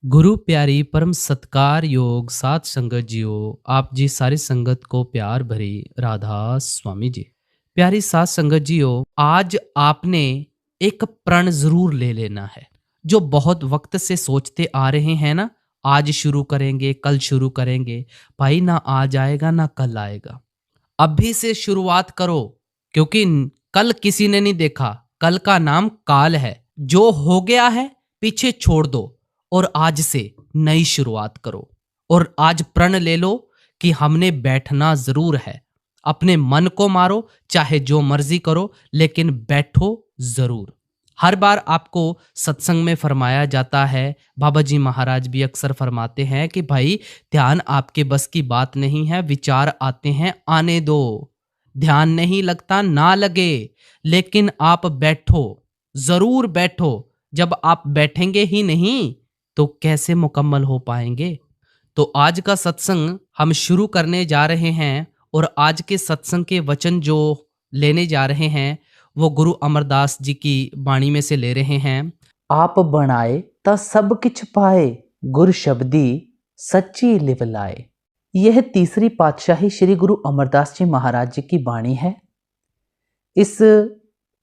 गुरु प्यारी परम सत्कार योग सात संगत जियो। आप जी सारी संगत को प्यार भरी राधा स्वामी जी। प्यारी सात संगत जियो, आज आपने एक प्रण जरूर ले लेना है। जो बहुत वक्त से सोचते आ रहे हैं ना, आज शुरू करेंगे कल शुरू करेंगे, भाई ना आज आएगा ना कल आएगा। अभी से शुरुआत करो, क्योंकि कल किसी ने नहीं देखा। कल का नाम काल है। जो हो गया है पीछे छोड़ दो और आज से नई शुरुआत करो। और आज प्रण ले लो कि हमने बैठना जरूर है। अपने मन को मारो, चाहे जो मर्जी करो, लेकिन बैठो जरूर। हर बार आपको सत्संग में फरमाया जाता है, बाबा जी महाराज भी अक्सर फरमाते हैं कि भाई ध्यान आपके बस की बात नहीं है, विचार आते हैं आने दो। ध्यान नहीं लगता ना लगे, लेकिन आप बैठो, जरूर बैठो। जब आप बैठेंगे ही नहीं तो कैसे मुकम्मल हो पाएंगे। तो आज का सत्संग हम शुरू करने जा रहे हैं, और आज के सत्संग के वचन जो लेने जा रहे हैं वो गुरु अमरदास जी की वाणी में से ले रहे हैं। आप बनाए ता सब किछ पाए, गुर शब्दी सच्ची लिव लाए। यह तीसरी पातशाही श्री गुरु अमरदास जी महाराज जी की वाणी है। इस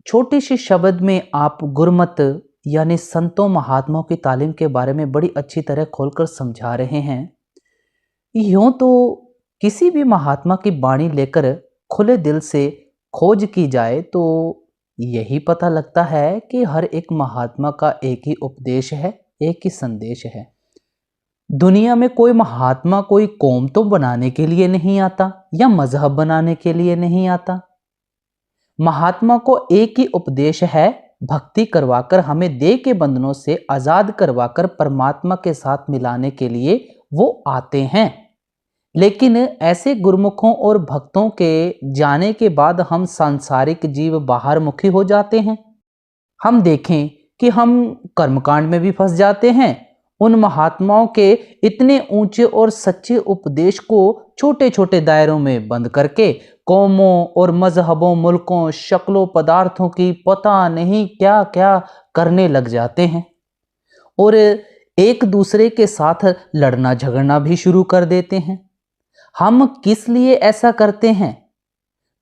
छोटे से शब्द में आप गुरमत यानी संतों महात्माओं की तालीम के बारे में बड़ी अच्छी तरह खोलकर समझा रहे हैं। यूं तो किसी भी महात्मा की वाणी लेकर खुले दिल से खोज की जाए तो यही पता लगता है कि हर एक महात्मा का एक ही उपदेश है, एक ही संदेश है। दुनिया में कोई महात्मा कोई कौम तो बनाने के लिए नहीं आता या मजहब बनाने के लिए नहीं आता। महात्मा को एक ही उपदेश है, भक्ति करवाकर हमें देह के बंधनों से आजाद करवाकर परमात्मा के साथ मिलाने के लिए वो आते हैं। लेकिन ऐसे गुरुमुखों और भक्तों के जाने के बाद हम सांसारिक जीव बाहर मुखी हो जाते हैं। हम देखें कि हम कर्मकांड में भी फंस जाते हैं। उन महात्माओं के इतने ऊंचे और सच्चे उपदेश को छोटे छोटे दायरों में बंद करके कौमों और मजहबों, मुल्कों, शक्लों, पदार्थों की पता नहीं क्या क्या करने लग जाते हैं, और एक दूसरे के साथ लड़ना झगड़ना भी शुरू कर देते हैं। हम किस लिए ऐसा करते हैं?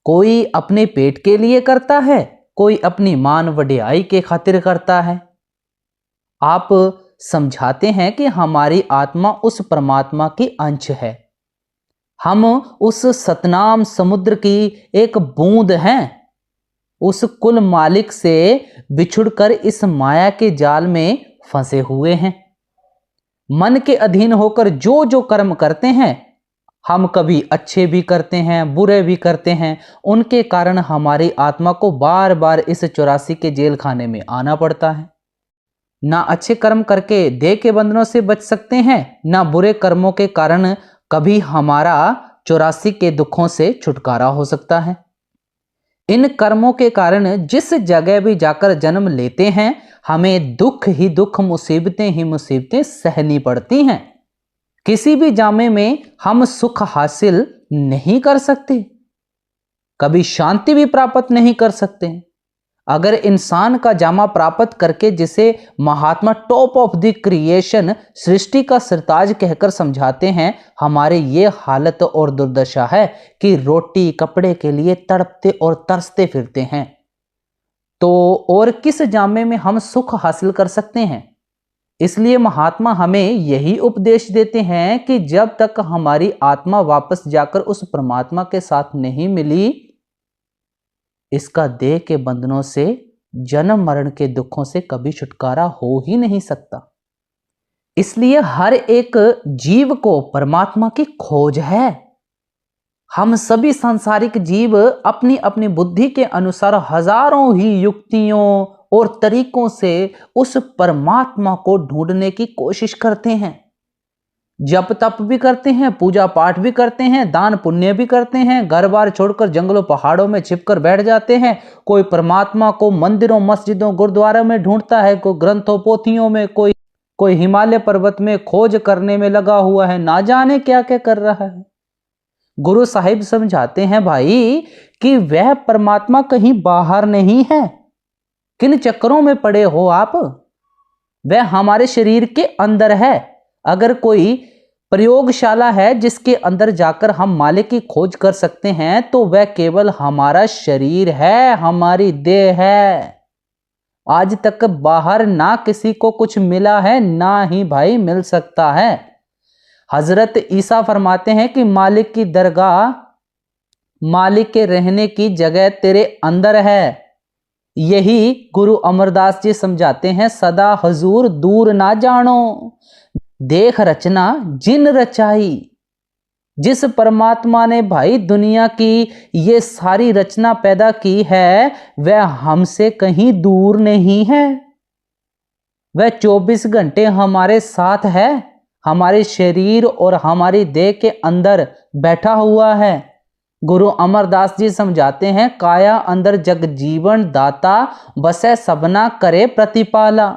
कोई अपने पेट के लिए करता है, कोई अपनी मान वडियाई के खातिर करता है। आप समझाते हैं कि हमारी आत्मा उस परमात्मा की अंश है, हम उस सतनाम समुद्र की एक बूंद हैं। उस कुल मालिक से बिछुड़कर इस माया के जाल में फंसे हुए हैं। मन के अधीन होकर जो जो कर्म करते हैं, हम कभी अच्छे भी करते हैं बुरे भी करते हैं, उनके कारण हमारी आत्मा को बार बार इस 84 के जेल खाने में आना पड़ता है। ना अच्छे कर्म करके देह के बंधनों से बच सकते हैं, ना बुरे कर्मों के कारण कभी हमारा 84 के दुखों से छुटकारा हो सकता है। इन कर्मों के कारण जिस जगह भी जाकर जन्म लेते हैं, हमें दुख ही दुख, मुसीबतें ही मुसीबतें सहनी पड़ती हैं। किसी भी जामे में हम सुख हासिल नहीं कर सकते, कभी शांति भी प्राप्त नहीं कर सकते। अगर इंसान का जामा प्राप्त करके जिसे महात्मा टॉप ऑफ द क्रिएशन, सृष्टि का सरताज कहकर समझाते हैं, हमारे ये हालत और दुर्दशा है कि रोटी कपड़े के लिए तड़पते और तरसते फिरते हैं, तो और किस जामे में हम सुख हासिल कर सकते हैं? इसलिए महात्मा हमें यही उपदेश देते हैं कि जब तक हमारी आत्मा वापस जाकर उस परमात्मा के साथ नहीं मिली, इसका देह के बंधनों से, जन्म मरण के दुखों से कभी छुटकारा हो ही नहीं सकता। इसलिए हर एक जीव को परमात्मा की खोज है। हम सभी सांसारिक जीव अपनी अपनी बुद्धि के अनुसार हजारों ही युक्तियों और तरीकों से उस परमात्मा को ढूंढने की कोशिश करते हैं। जप तप भी करते हैं, पूजा पाठ भी करते हैं, दान पुण्य भी करते हैं, घर बार छोड़कर जंगलों पहाड़ों में छिपकर बैठ जाते हैं। कोई परमात्मा को मंदिरों मस्जिदों गुरुद्वारों में ढूंढता है, कोई ग्रंथों पोथियों में, कोई हिमालय पर्वत में खोज करने में लगा हुआ है, ना जाने क्या क्या कर रहा है। गुरु साहिब समझाते हैं भाई कि वह परमात्मा कहीं बाहर नहीं है। किन चक्करों में पड़े हो आप? वह हमारे शरीर के अंदर है। अगर कोई प्रयोगशाला है जिसके अंदर जाकर हम मालिक की खोज कर सकते हैं तो वह केवल हमारा शरीर है, हमारी देह है। आज तक बाहर ना किसी को कुछ मिला है, ना ही भाई मिल सकता है। हजरत ईसा फरमाते हैं कि मालिक की दरगाह, मालिक के रहने की जगह तेरे अंदर है। यही गुरु अमरदास जी समझाते हैं, सदा हजूर दूर ना जानो, देख रचना जिन रचाई। जिस परमात्मा ने भाई दुनिया की ये सारी रचना पैदा की है वह हमसे कहीं दूर नहीं है। वह 24 घंटे हमारे साथ है, हमारे शरीर और हमारी देह के अंदर बैठा हुआ है। गुरु अमरदास जी समझाते हैं, काया अंदर जग जीवन दाता, बसे सबना करे प्रतिपाला।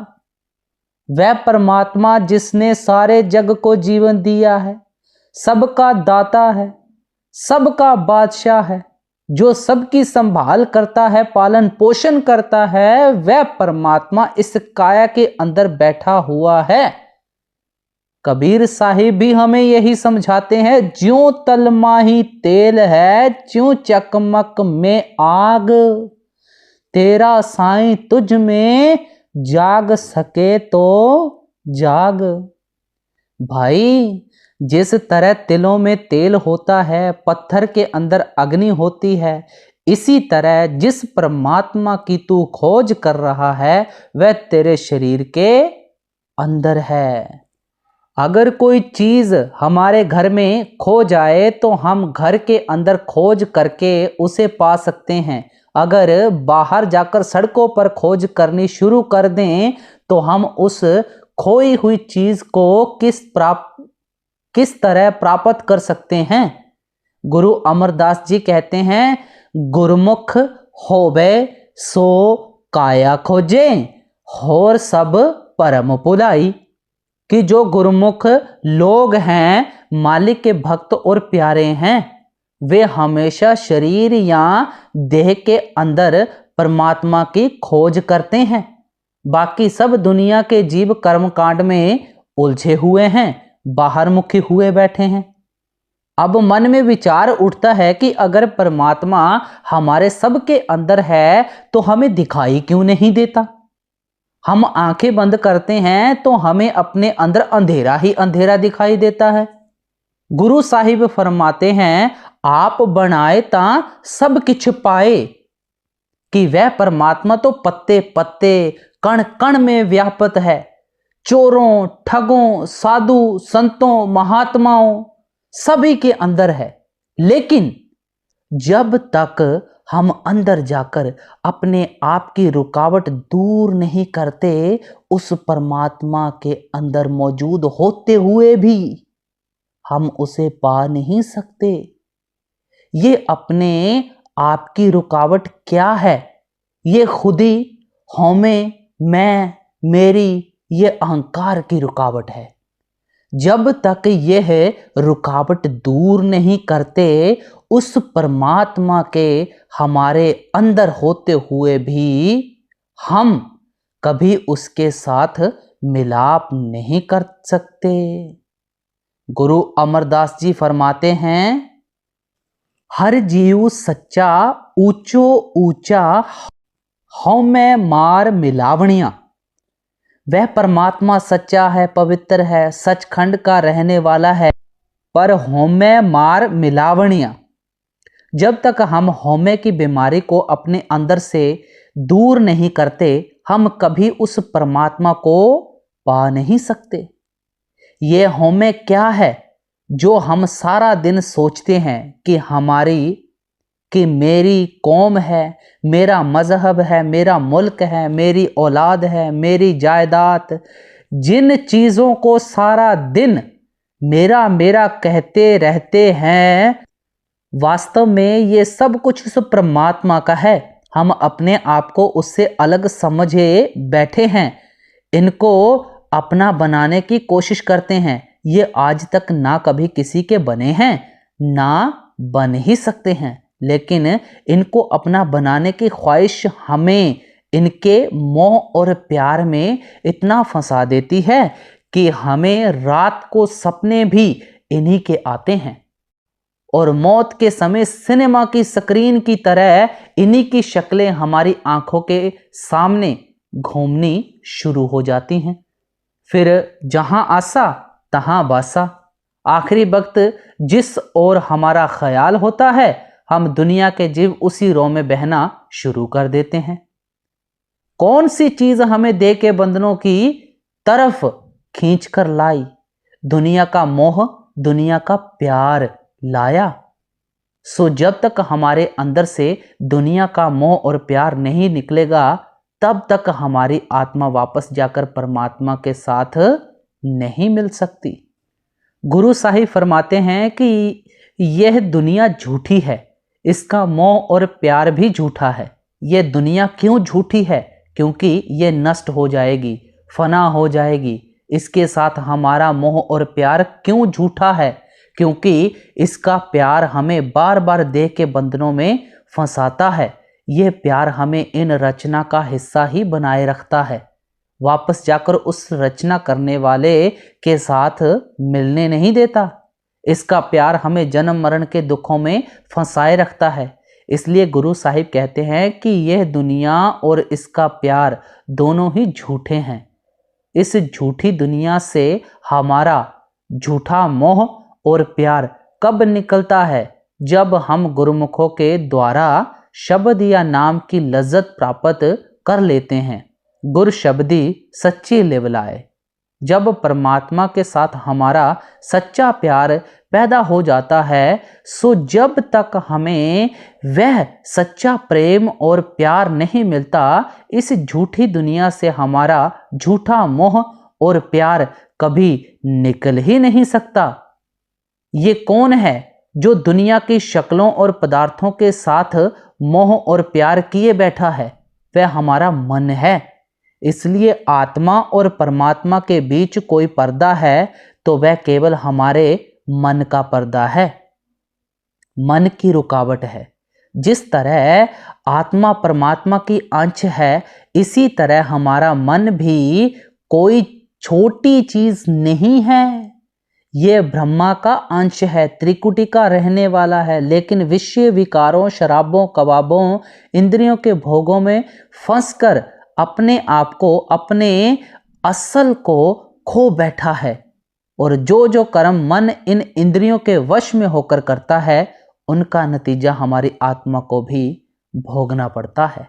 वह परमात्मा जिसने सारे जग को जीवन दिया है, सबका दाता है, सबका बादशाह है, जो सबकी संभाल करता है, पालन पोषण करता है, वह परमात्मा इस काया के अंदर बैठा हुआ है। कबीर साहिब भी हमें यही समझाते हैं, ज्यों तलमाही तेल है, ज्यों चकमक में आग, तेरा साईं तुझ में जाग सके तो जाग। भाई जिस तरह तिलों में तेल होता है, पत्थर के अंदर अग्नि होती है, इसी तरह जिस परमात्मा की तू खोज कर रहा है वह तेरे शरीर के अंदर है। अगर कोई चीज हमारे घर में खो जाए तो हम घर के अंदर खोज करके उसे पा सकते हैं। अगर बाहर जाकर सड़कों पर खोज करनी शुरू कर दें तो हम उस खोई हुई चीज को किस तरह प्राप्त कर सकते हैं। गुरु अमरदास जी कहते हैं, गुरमुख होवे सो काया खोजे, होर सब परम पुलाई। कि जो गुरुमुख लोग हैं, मालिक के भक्त और प्यारे हैं, वे हमेशा शरीर या देह के अंदर परमात्मा की खोज करते हैं। बाकी सब दुनिया के जीव कर्मकांड में उलझे हुए हैं, बाहर मुखी हुए बैठे हैं। अब मन में विचार उठता है कि अगर परमात्मा हमारे सबके अंदर है तो हमें दिखाई क्यों नहीं देता। हम आंखें बंद करते हैं तो हमें अपने अंदर अंधेरा ही अंधेरा दिखाई देता है। गुरु साहिब फरमाते हैं, आप बनाए ता सब किछ पाए। कि वह परमात्मा तो पत्ते पत्ते कण कण में व्यापत है। चोरों, ठगों, साधु संतों, महात्माओं सभी के अंदर है। लेकिन जब तक हम अंदर जाकर अपने आप की रुकावट दूर नहीं करते, उस परमात्मा के अंदर मौजूद होते हुए भी हम उसे पा नहीं सकते। ये अपने आप की रुकावट क्या है? ये खुदी, हमें, मैं, मेरी, ये अहंकार की रुकावट है। जब तक यह रुकावट दूर नहीं करते, उस परमात्मा के हमारे अंदर होते हुए भी हम कभी उसके साथ मिलाप नहीं कर सकते। गुरु अमरदास जी फरमाते हैं, हर जीव सच्चा ऊंचो ऊंचा, हमें मार मिलावणिया। वह परमात्मा सच्चा है, पवित्र है, सचखंड का रहने वाला है, पर होमे मार मिलावणिया। जब तक हम होमे की बीमारी को अपने अंदर से दूर नहीं करते, हम कभी उस परमात्मा को पा नहीं सकते। ये होमे क्या है? जो हम सारा दिन सोचते हैं कि मेरी कौम है, मेरा मजहब है, मेरा मुल्क है, मेरी औलाद है, मेरी जायदाद, जिन चीज़ों को सारा दिन मेरा मेरा कहते रहते हैं, वास्तव में ये सब कुछ उस परमात्मा का है। हम अपने आप को उससे अलग समझे बैठे हैं, इनको अपना बनाने की कोशिश करते हैं। ये आज तक ना कभी किसी के बने हैं, ना बन ही सकते हैं, लेकिन इनको अपना बनाने की ख्वाहिश हमें इनके मोह और प्यार में इतना फंसा देती है कि हमें रात को सपने भी इन्हीं के आते हैं और मौत के समय सिनेमा की स्क्रीन की तरह इन्हीं की शक्लें हमारी आंखों के सामने घूमनी शुरू हो जाती हैं। फिर जहां आसा तहां बासा, आखिरी वक्त जिस ओर हमारा ख्याल होता है हम दुनिया के जीव उसी रो में बहना शुरू कर देते हैं। कौन सी चीज हमें दे के बंधनों की तरफ खींच कर लाई, दुनिया का मोह दुनिया का प्यार लाया। सो जब तक हमारे अंदर से दुनिया का मोह और प्यार नहीं निकलेगा तब तक हमारी आत्मा वापस जाकर परमात्मा के साथ नहीं मिल सकती। गुरु साहिब फरमाते हैं कि यह दुनिया झूठी है, इसका मोह और प्यार भी झूठा है। यह दुनिया क्यों झूठी है? क्योंकि यह नष्ट हो जाएगी, फना हो जाएगी। इसके साथ हमारा मोह और प्यार क्यों झूठा है? क्योंकि इसका प्यार हमें बार बार देह के बंधनों में फंसाता है। यह प्यार हमें इन रचना का हिस्सा ही बनाए रखता है, वापस जाकर उस रचना करने वाले के साथ मिलने नहीं देता। इसका प्यार हमें जन्म मरण के दुखों में फंसाए रखता है। इसलिए गुरु साहिब कहते हैं कि यह दुनिया और इसका प्यार दोनों ही झूठे हैं। इस झूठी दुनिया से हमारा झूठा मोह और प्यार कब निकलता है? जब हम गुरुमुखों के द्वारा शब्द या नाम की लज्जत प्राप्त कर लेते हैं। गुर शब्दी सच्ची लिवलाए। जब परमात्मा के साथ हमारा सच्चा प्यार पैदा हो जाता है सो जब तक हमें वह सच्चा प्रेम और प्यार नहीं मिलता इस झूठी दुनिया से हमारा झूठा मोह और प्यार कभी निकल ही नहीं सकता। ये कौन है जो दुनिया की शक्लों और पदार्थों के साथ मोह और प्यार किए बैठा है? वह हमारा मन है। इसलिए आत्मा और परमात्मा के बीच कोई पर्दा है तो वह केवल हमारे मन का पर्दा है, मन की रुकावट है। जिस तरह आत्मा परमात्मा की अंश है इसी तरह हमारा मन भी कोई छोटी चीज नहीं है। यह ब्रह्मा का अंश है, त्रिकुटी का रहने वाला है, लेकिन विषय विकारों, शराबों, कबाबों, इंद्रियों के भोगों में फंसकर अपने आप को, अपने असल को खो बैठा है। और जो जो कर्म मन इन इंद्रियों के वश में होकर करता है उनका नतीजा हमारी आत्मा को भी भोगना पड़ता है।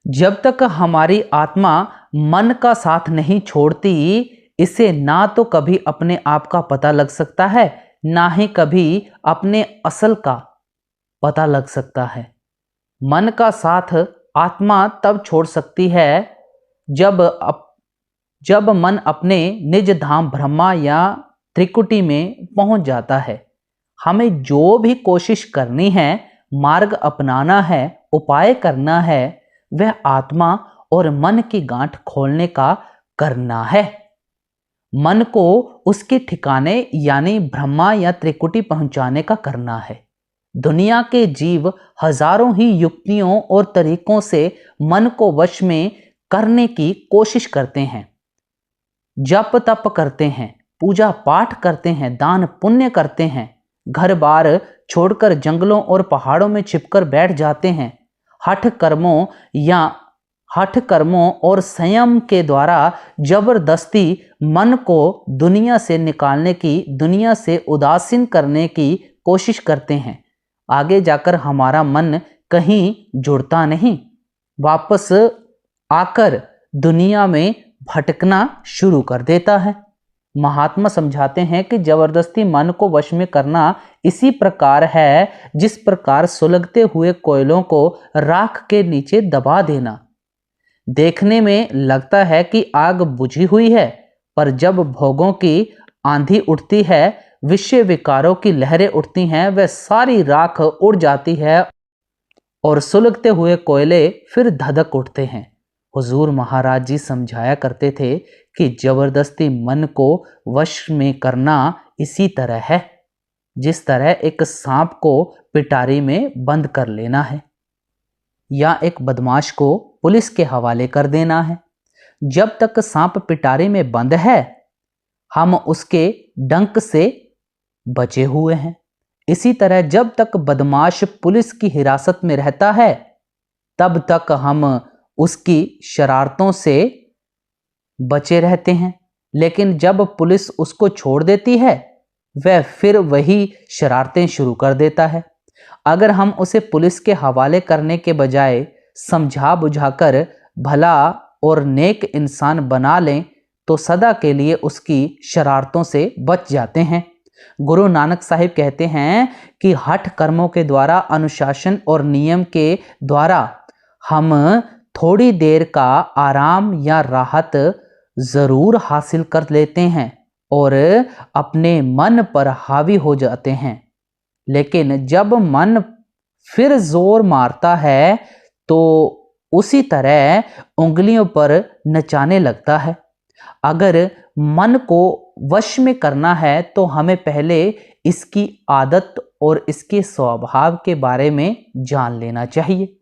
जब तक हमारी आत्मा मन का साथ नहीं छोड़ती इसे ना तो कभी अपने आप का पता लग सकता है ना ही कभी अपने असल का पता लग सकता है। मन का साथ आत्मा तब छोड़ सकती है जब मन अपने निज धाम ब्रह्मा या त्रिकुटी में पहुंच जाता है। हमें जो भी कोशिश करनी है, मार्ग अपनाना है, उपाय करना है, वह आत्मा और मन की गांठ खोलने का करना है। मन को उसके ठिकाने यानी ब्रह्मा या त्रिकुटी पहुंचाने का करना है। दुनिया के जीव हजारों ही युक्तियों और तरीकों से मन को वश में करने की कोशिश करते हैं। जप तप करते हैं, पूजा पाठ करते हैं, दान पुण्य करते हैं, घर बार छोड़कर जंगलों और पहाड़ों में छिपकर बैठ जाते हैं। हठ कर्मों और संयम के द्वारा जबरदस्ती मन को दुनिया से निकालने की, दुनिया से उदासीन करने की कोशिश करते हैं। आगे जाकर हमारा मन कहीं जुड़ता नहीं, वापस आकर दुनिया में भटकना शुरू कर देता है। महात्मा समझाते हैं कि जबरदस्ती मन को वश में करना इसी प्रकार है जिस प्रकार सुलगते हुए कोयलों को राख के नीचे दबा देना। देखने में लगता है कि आग बुझी हुई है, पर जब भोगों की आंधी उठती है, विषय विकारों की लहरें उठती हैं, वह सारी राख उड़ जाती है और सुलगते हुए कोयले फिर धधक उठते हैं। हुजूर महाराज जी समझाया करते थे कि जबरदस्ती मन को वश में करना इसी तरह है जिस तरह एक सांप को पिटारी में बंद कर लेना है या एक बदमाश को पुलिस के हवाले कर देना है। जब तक सांप पिटारी में बंद है हम उसके डंक से बचे हुए हैं। इसी तरह जब तक बदमाश पुलिस की हिरासत में रहता है तब तक हम उसकी शरारतों से बचे रहते हैं, लेकिन जब पुलिस उसको छोड़ देती है वह फिर वही शरारतें शुरू कर देता है। अगर हम उसे पुलिस के हवाले करने के बजाय समझा बुझाकर भला और नेक इंसान बना लें तो सदा के लिए उसकी शरारतों से बच जाते हैं। गुरु नानक साहिब कहते हैं कि हठ कर्मों के द्वारा, अनुशासन और नियम के द्वारा हम थोड़ी देर का आराम या राहत जरूर हासिल कर लेते हैं और अपने मन पर हावी हो जाते हैं, लेकिन जब मन फिर जोर मारता है तो उसी तरह उंगलियों पर नचाने लगता है। अगर मन को वश में करना है तो हमें पहले इसकी आदत और इसके स्वभाव के बारे में जान लेना चाहिए।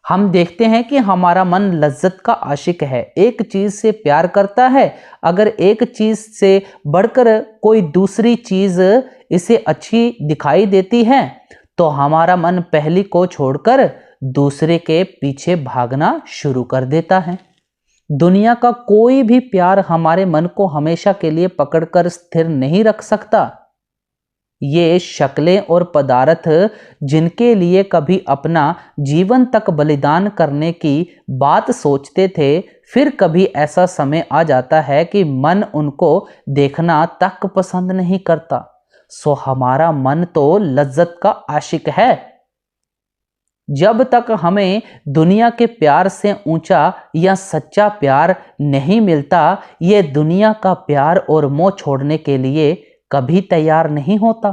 हम देखते हैं कि हमारा मन लज्जत का आशिक है, एक चीज से प्यार करता है। अगर एक चीज से बढ़कर कोई दूसरी चीज इसे अच्छी दिखाई देती है तो हमारा मन पहली को छोड़कर दूसरे के पीछे भागना शुरू कर देता है। दुनिया का कोई भी प्यार हमारे मन को हमेशा के लिए पकड़कर स्थिर नहीं रख सकता। ये शक्लें और पदार्थ जिनके लिए कभी अपना जीवन तक बलिदान करने की बात सोचते थे, फिर कभी ऐसा समय आ जाता है कि मन उनको देखना तक पसंद नहीं करता। सो हमारा मन तो लज्जत का आशिक है। जब तक हमें दुनिया के प्यार से ऊंचा या सच्चा प्यार नहीं मिलता, ये दुनिया का प्यार और मोह छोड़ने के लिए कभी तैयार नहीं होता।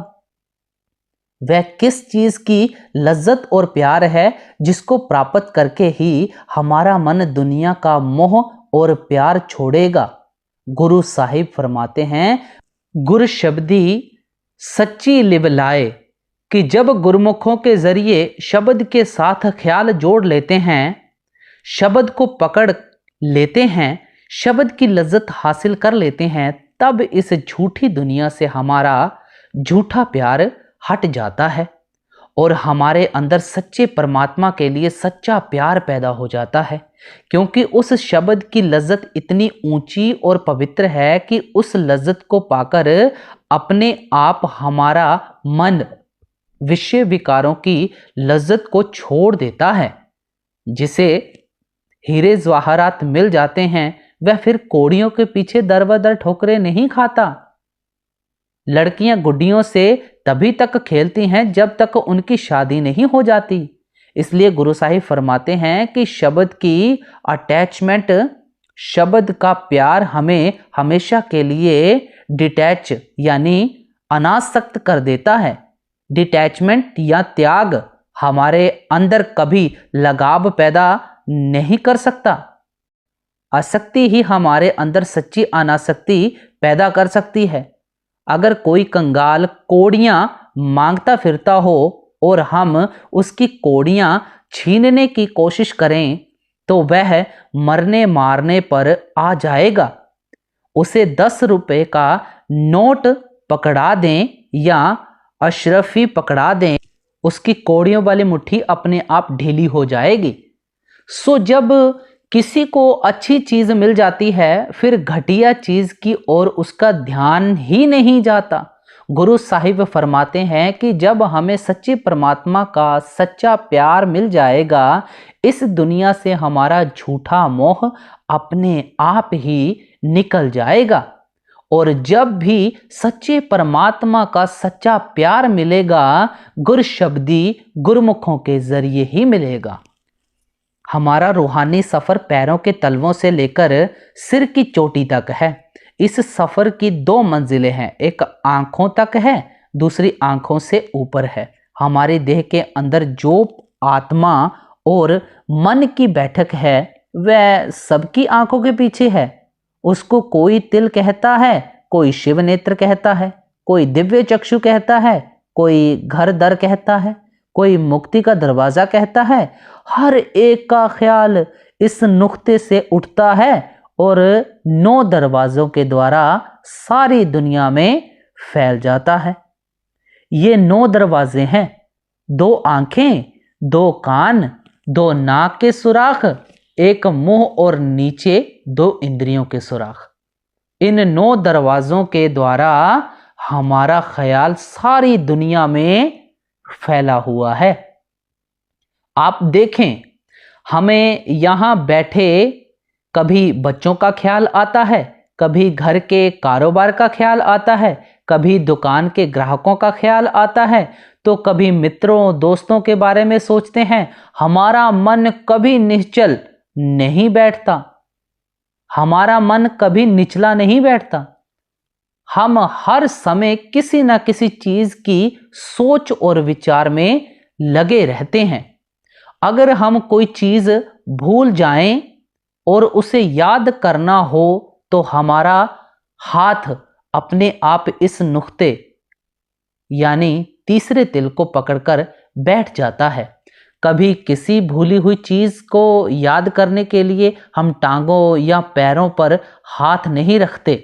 वह किस चीज की लज्जत और प्यार है जिसको प्राप्त करके ही हमारा मन दुनिया का मोह और प्यार छोड़ेगा। गुरु साहिब फरमाते हैं, गुर शब्दी सच्ची लिव लाए, कि जब गुरमुखों के जरिए शब्द के साथ ख्याल जोड़ लेते हैं, शब्द को पकड़ लेते हैं, शब्द की लज्जत हासिल कर लेते हैं, तब इस झूठी दुनिया से हमारा झूठा प्यार हट जाता है और हमारे अंदर सच्चे परमात्मा के लिए सच्चा प्यार पैदा हो जाता है। क्योंकि उस शब्द की लज्जत इतनी ऊंची और पवित्र है कि उस लज्जत को पाकर अपने आप हमारा मन विषय विकारों की लज्जत को छोड़ देता है। जिसे हीरे जवाहरात मिल जाते हैं वह फिर कौड़ियों के पीछे दर बदर ठोकरे नहीं खाता। लड़कियां गुड्डियों से तभी तक खेलती हैं जब तक उनकी शादी नहीं हो जाती। इसलिए गुरु साहिब फरमाते हैं कि शब्द की अटैचमेंट, शब्द का प्यार हमें हमेशा के लिए डिटैच यानी अनासक्त कर देता है। डिटैचमेंट या त्याग हमारे अंदर कभी लगाव पैदा नहीं कर सकता। आसक्ति ही हमारे अंदर सच्ची अनासक्ति पैदा कर सकती है। अगर कोई कंगाल कौड़ियां मांगता फिरता हो और हम उसकी कौड़ियां छीनने की कोशिश करें तो वह मरने मारने पर आ जाएगा। उसे 10 रुपए का नोट पकड़ा दें या अशरफी पकड़ा दें, उसकी कौड़ियों वाली मुट्ठी अपने आप ढीली हो जाएगी। सो जब किसी को अच्छी चीज मिल जाती है फिर घटिया चीज की ओर उसका ध्यान ही नहीं जाता। गुरु साहिब फरमाते हैं कि जब हमें सच्चे परमात्मा का सच्चा प्यार मिल जाएगा, इस दुनिया से हमारा झूठा मोह अपने आप ही निकल जाएगा और जब भी सच्चे परमात्मा का सच्चा प्यार मिलेगा, गुर शब्दी गुरमुखों के जरिए ही मिलेगा। हमारा रूहानी सफर पैरों के तलवों से लेकर सिर की चोटी तक है। इस सफर की 2 मंजिलें हैं, एक आंखों तक है, दूसरी आंखों से ऊपर है। हमारे देह के अंदर जो आत्मा और मन की बैठक है वह सबकी आंखों के पीछे है। उसको कोई तिल कहता है, कोई शिव नेत्र कहता है, कोई दिव्य चक्षु कहता है, कोई घर दर कहता है, कोई मुक्ति का दरवाजा कहता है। हर एक का ख्याल इस नुक्ते से उठता है और 9 दरवाज़ों के द्वारा सारी दुनिया में फैल जाता है। ये 9 दरवाजे हैं, 2 आंखें, 2 कान, 2 नाक के सुराख, 1 मुंह और नीचे 2 इंद्रियों के सुराख। इन 9 दरवाज़ों के द्वारा हमारा ख्याल सारी दुनिया में फैला हुआ है। आप देखें, हमें यहाँ बैठे कभी बच्चों का ख्याल आता है, कभी घर के कारोबार का ख्याल आता है, कभी दुकान के ग्राहकों का ख्याल आता है, तो कभी मित्रों दोस्तों के बारे में सोचते हैं। हमारा मन कभी निश्चल नहीं बैठता, हमारा मन कभी निचला नहीं बैठता। हम हर समय किसी न किसी चीज की सोच और विचार में लगे रहते हैं। अगर हम कोई चीज भूल जाएं और उसे याद करना हो तो हमारा हाथ अपने आप इस नुक्ते यानी तीसरे तिल को पकड़कर बैठ जाता है। कभी किसी भूली हुई चीज को याद करने के लिए हम टांगों या पैरों पर हाथ नहीं रखते।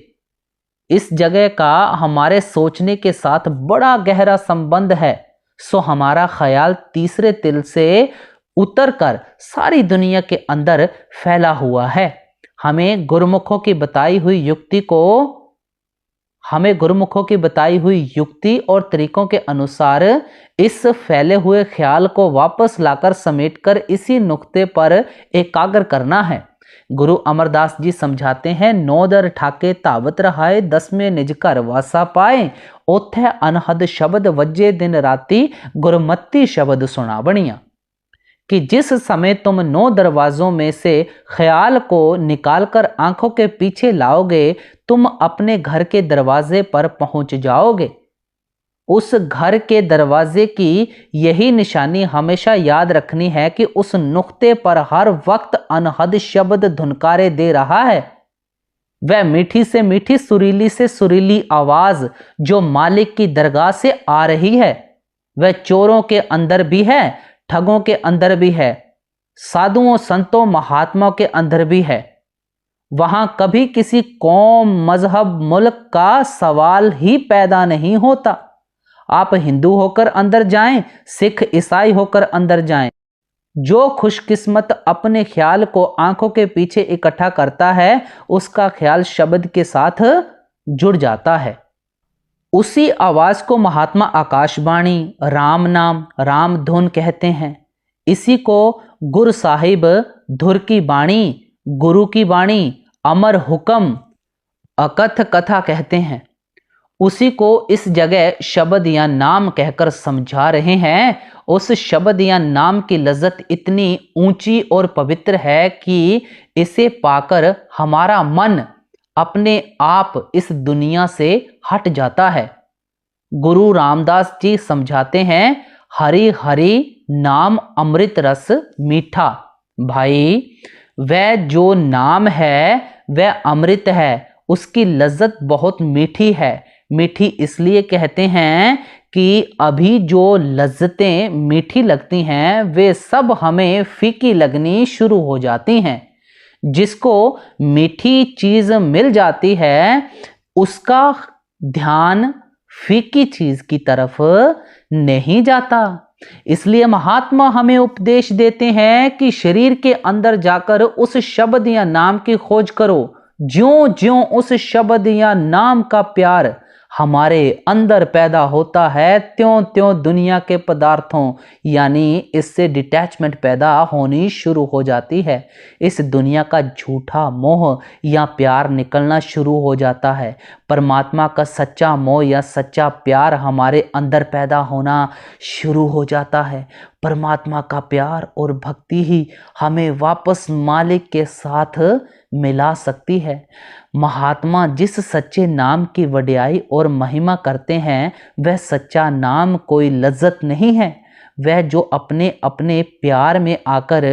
इस जगह का हमारे सोचने के साथ बड़ा गहरा संबंध है। सो हमारा ख्याल तीसरे तिल से उतरकर सारी दुनिया के अंदर फैला हुआ है। हमें गुरुमुखों की बताई हुई युक्ति और तरीकों के अनुसार इस फैले हुए ख्याल को वापस लाकर समेटकर इसी नुक्ते पर एकाग्र करना है। गुरु अमरदास जी समझाते हैं, 9 दर ठाके तावत रहाए, 10 में निज कर वासा पाए, ओथे अनहद शब्द वज्जे दिन राती, गुरमत्ती शब्द सुना बणिया। कि जिस समय तुम 9 दरवाजों में से ख्याल को निकालकर आंखों के पीछे लाओगे, तुम अपने घर के दरवाजे पर पहुंच जाओगे। उस घर के दरवाजे की यही निशानी हमेशा याद रखनी है कि उस नुक्ते पर हर वक्त अनहद शब्द धुनकारे दे रहा है। वह मीठी से मीठी, सुरीली से सुरीली आवाज जो मालिक की दरगाह से आ रही है, वह चोरों के अंदर भी है, ठगों के अंदर भी है, साधुओं संतों महात्माओं के अंदर भी है। वहां कभी किसी कौम मजहब मुल्क का सवाल ही पैदा नहीं होता। आप हिंदू होकर अंदर जाएं, सिख ईसाई होकर अंदर जाएं, जो खुशकिस्मत अपने ख्याल को आंखों के पीछे इकट्ठा करता है, उसका ख्याल शब्द के साथ जुड़ जाता है। उसी आवाज को महात्मा आकाशवाणी, राम नाम, राम धुन कहते हैं। इसी को गुरु साहिब धुर की बाणी, गुरु की बाणी, अमर हुक्म, अकथ कथा कहते हैं। उसी को इस जगह शब्द या नाम कहकर समझा रहे हैं। उस शब्द या नाम की लज्जत इतनी ऊंची और पवित्र है कि इसे पाकर हमारा मन अपने आप इस दुनिया से हट जाता है। गुरु रामदास जी समझाते हैं, हरि हरि नाम अमृत रस मीठा। भाई, वह जो नाम है वह अमृत है, उसकी लज्जत बहुत मीठी है। मीठी इसलिए कहते हैं कि अभी जो लज्जतें मीठी लगती हैं वे सब हमें फीकी लगनी शुरू हो जाती हैं। जिसको मीठी चीज मिल जाती है उसका ध्यान फीकी चीज की तरफ नहीं जाता। इसलिए महात्मा हमें उपदेश देते हैं कि शरीर के अंदर जाकर उस शब्द या नाम की खोज करो। ज्यों ज्यों उस शब्द या नाम का प्यार हमारे अंदर पैदा होता है, त्यों त्यों दुनिया के पदार्थों यानी इससे डिटैचमेंट पैदा होनी शुरू हो जाती है। इस दुनिया का झूठा मोह या प्यार निकलना शुरू हो जाता है। परमात्मा का सच्चा मोह या सच्चा प्यार हमारे अंदर पैदा होना शुरू हो जाता है। परमात्मा का प्यार और भक्ति ही हमें वापस मालिक के साथ मिला सकती है। महात्मा जिस सच्चे नाम की वड्याई और महिमा करते हैं, वह सच्चा नाम कोई लज्जत नहीं है। वह जो अपने अपने प्यार में आकर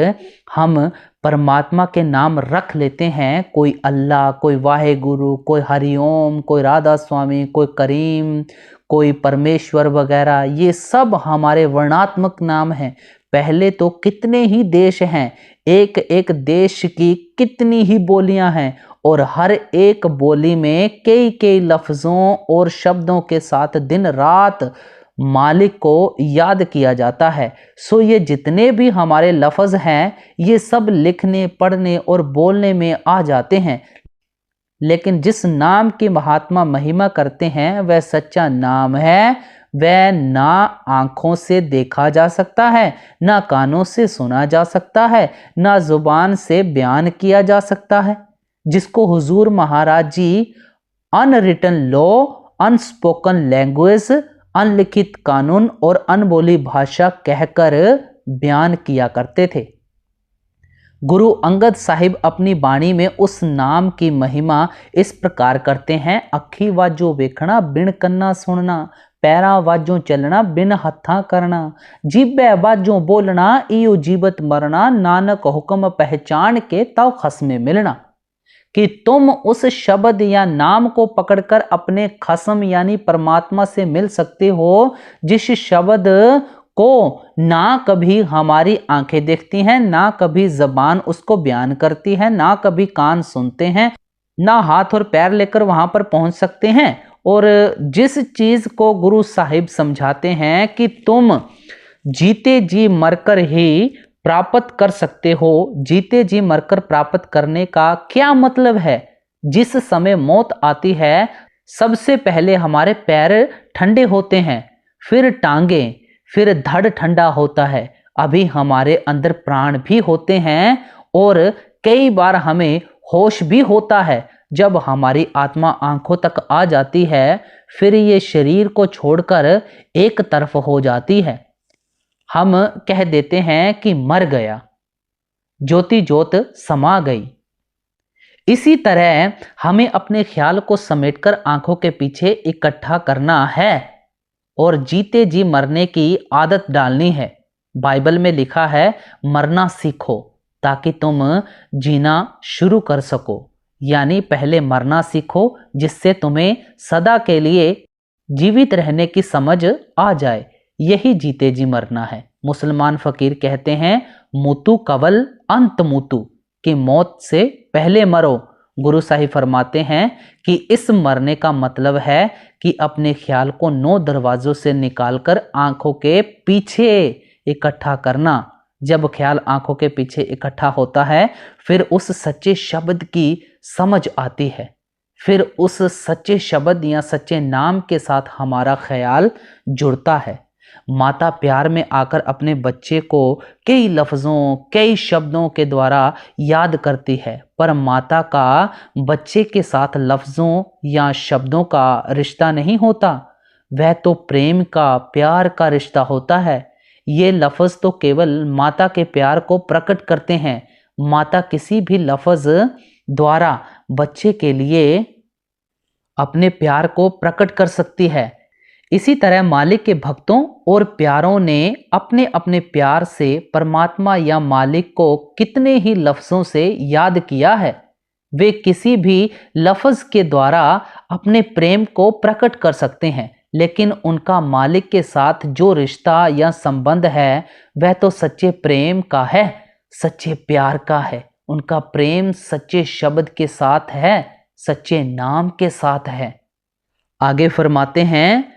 हम परमात्मा के नाम रख लेते हैं, कोई अल्लाह, कोई वाहेगुरु, कोई हरिओम, कोई राधा स्वामी, कोई करीम, कोई परमेश्वर वगैरह, ये सब हमारे वर्णात्मक नाम हैं। पहले तो कितने ही देश हैं, एक एक देश की कितनी ही बोलियां हैं और हर एक बोली में कई कई लफ्ज़ों और शब्दों के साथ दिन रात मालिक को याद किया जाता है। सो ये जितने भी हमारे लफ्ज़ हैं ये सब लिखने, पढ़ने और बोलने में आ जाते हैं, लेकिन जिस नाम की महात्मा महिमा करते हैं वह सच्चा नाम है। वह ना आंखों से देखा जा सकता है, ना कानों से सुना जा सकता है, ना जुबान से बयान किया जा सकता है, जिसको हुजूर महाराज जी अनरिटन लॉ, अनस्पोकन लैंग्वेज, अनलिखित कानून और अनबोली भाषा कहकर बयान किया करते थे। गुरु अंगद साहिब अपनी बाणी में उस नाम की महिमा इस प्रकार करते हैं। अखी वाजो वेखना बिन कन्ना सुनना, पैरा वाजों चलना बिन हत्था करना, जीबे वाजों बोलना इयो जीवत मरना, नानक हुक्म पहचान के तव खस्मे मिलना। कि तुम उस शब्द या नाम को पकड़कर अपने खस्म यानी परमात्मा से मिल सकते हो, जिस शब्द को ना कभी हमारी आंखें देखती हैं, ना कभी जबान उसको बयान करती है, ना कभी कान सुनते हैं, ना हाथ और पैर लेकर वहां पर पहुंच सकते हैं। और जिस चीज को गुरु साहिब समझाते हैं कि तुम जीते जी मरकर ही प्राप्त कर सकते हो। जीते जी मरकर प्राप्त करने का क्या मतलब है? जिस समय मौत आती है सबसे पहले हमारे पैर ठंडे होते हैं, फिर टांगे, फिर धड़ ठंडा होता है, अभी हमारे अंदर प्राण भी होते हैं और कई बार हमें होश भी होता है। जब हमारी आत्मा आंखों तक आ जाती है फिर ये शरीर को छोड़कर एक तरफ हो जाती है। हम कह देते हैं कि मर गया, ज्योति ज्योत समा गई। इसी तरह हमें अपने ख्याल को समेटकर आंखों के पीछे इकट्ठा करना है और जीते जी मरने की आदत डालनी है। बाइबल में लिखा है मरना सीखो ताकि तुम जीना शुरू कर सको, यानी पहले मरना सीखो जिससे तुम्हें सदा के लिए जीवित रहने की समझ आ जाए। यही जीते जी मरना है। मुसलमान फकीर कहते हैं मुतु कवल अंत मुतु, कि मौत से पहले मरो। गुरु साहिब फरमाते हैं कि इस मरने का मतलब है कि अपने ख्याल को 9 दरवाजों से निकालकर आंखों के पीछे इकट्ठा करना। जब ख्याल आंखों के पीछे इकट्ठा होता है फिर उस सच्चे शब्द की समझ आती है, फिर उस सच्चे शब्द या सच्चे नाम के साथ हमारा ख्याल जुड़ता है। माता प्यार में आकर अपने बच्चे को कई लफ्ज़ों, कई शब्दों के द्वारा याद करती है, पर माता का बच्चे के साथ लफ्ज़ों या शब्दों का रिश्ता नहीं होता, वह तो प्रेम का, प्यार का रिश्ता होता है। ये लफ्ज़ तो केवल माता के प्यार को प्रकट करते हैं। माता किसी भी लफ्ज़ द्वारा बच्चे के लिए अपने प्यार को प्रकट कर सकती है। इसी तरह मालिक के भक्तों और प्यारों ने अपने अपने प्यार से परमात्मा या मालिक को कितने ही लफ्ज़ों से याद किया है। वे किसी भी लफ्ज़ के द्वारा अपने प्रेम को प्रकट कर सकते हैं, लेकिन उनका मालिक के साथ जो रिश्ता या संबंध है वह तो सच्चे प्रेम का है, सच्चे प्यार का है। उनका प्रेम सच्चे शब्द के साथ है, सच्चे नाम के साथ है। आगे फरमाते हैं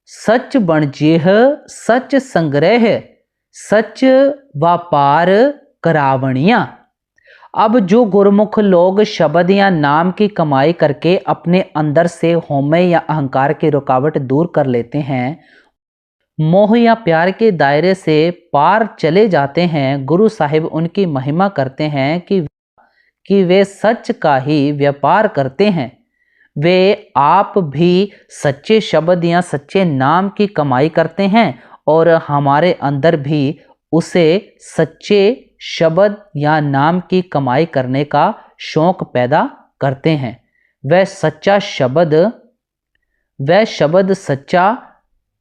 सच बणजेह सच संग्रह, सच व्यापार करावणिया। अब जो गुरमुख लोग शब्द या नाम की कमाई करके अपने अंदर से होमे या अहंकार की रुकावट दूर कर लेते हैं, मोह या प्यार के दायरे से पार चले जाते हैं, गुरु साहिब उनकी महिमा करते हैं कि वे सच का ही व्यापार करते हैं। वे आप भी सच्चे शब्द या सच्चे नाम की कमाई करते हैं और हमारे अंदर भी उसे सच्चे शब्द या नाम की कमाई करने का शौक पैदा करते हैं। वह शब्द सच्चा,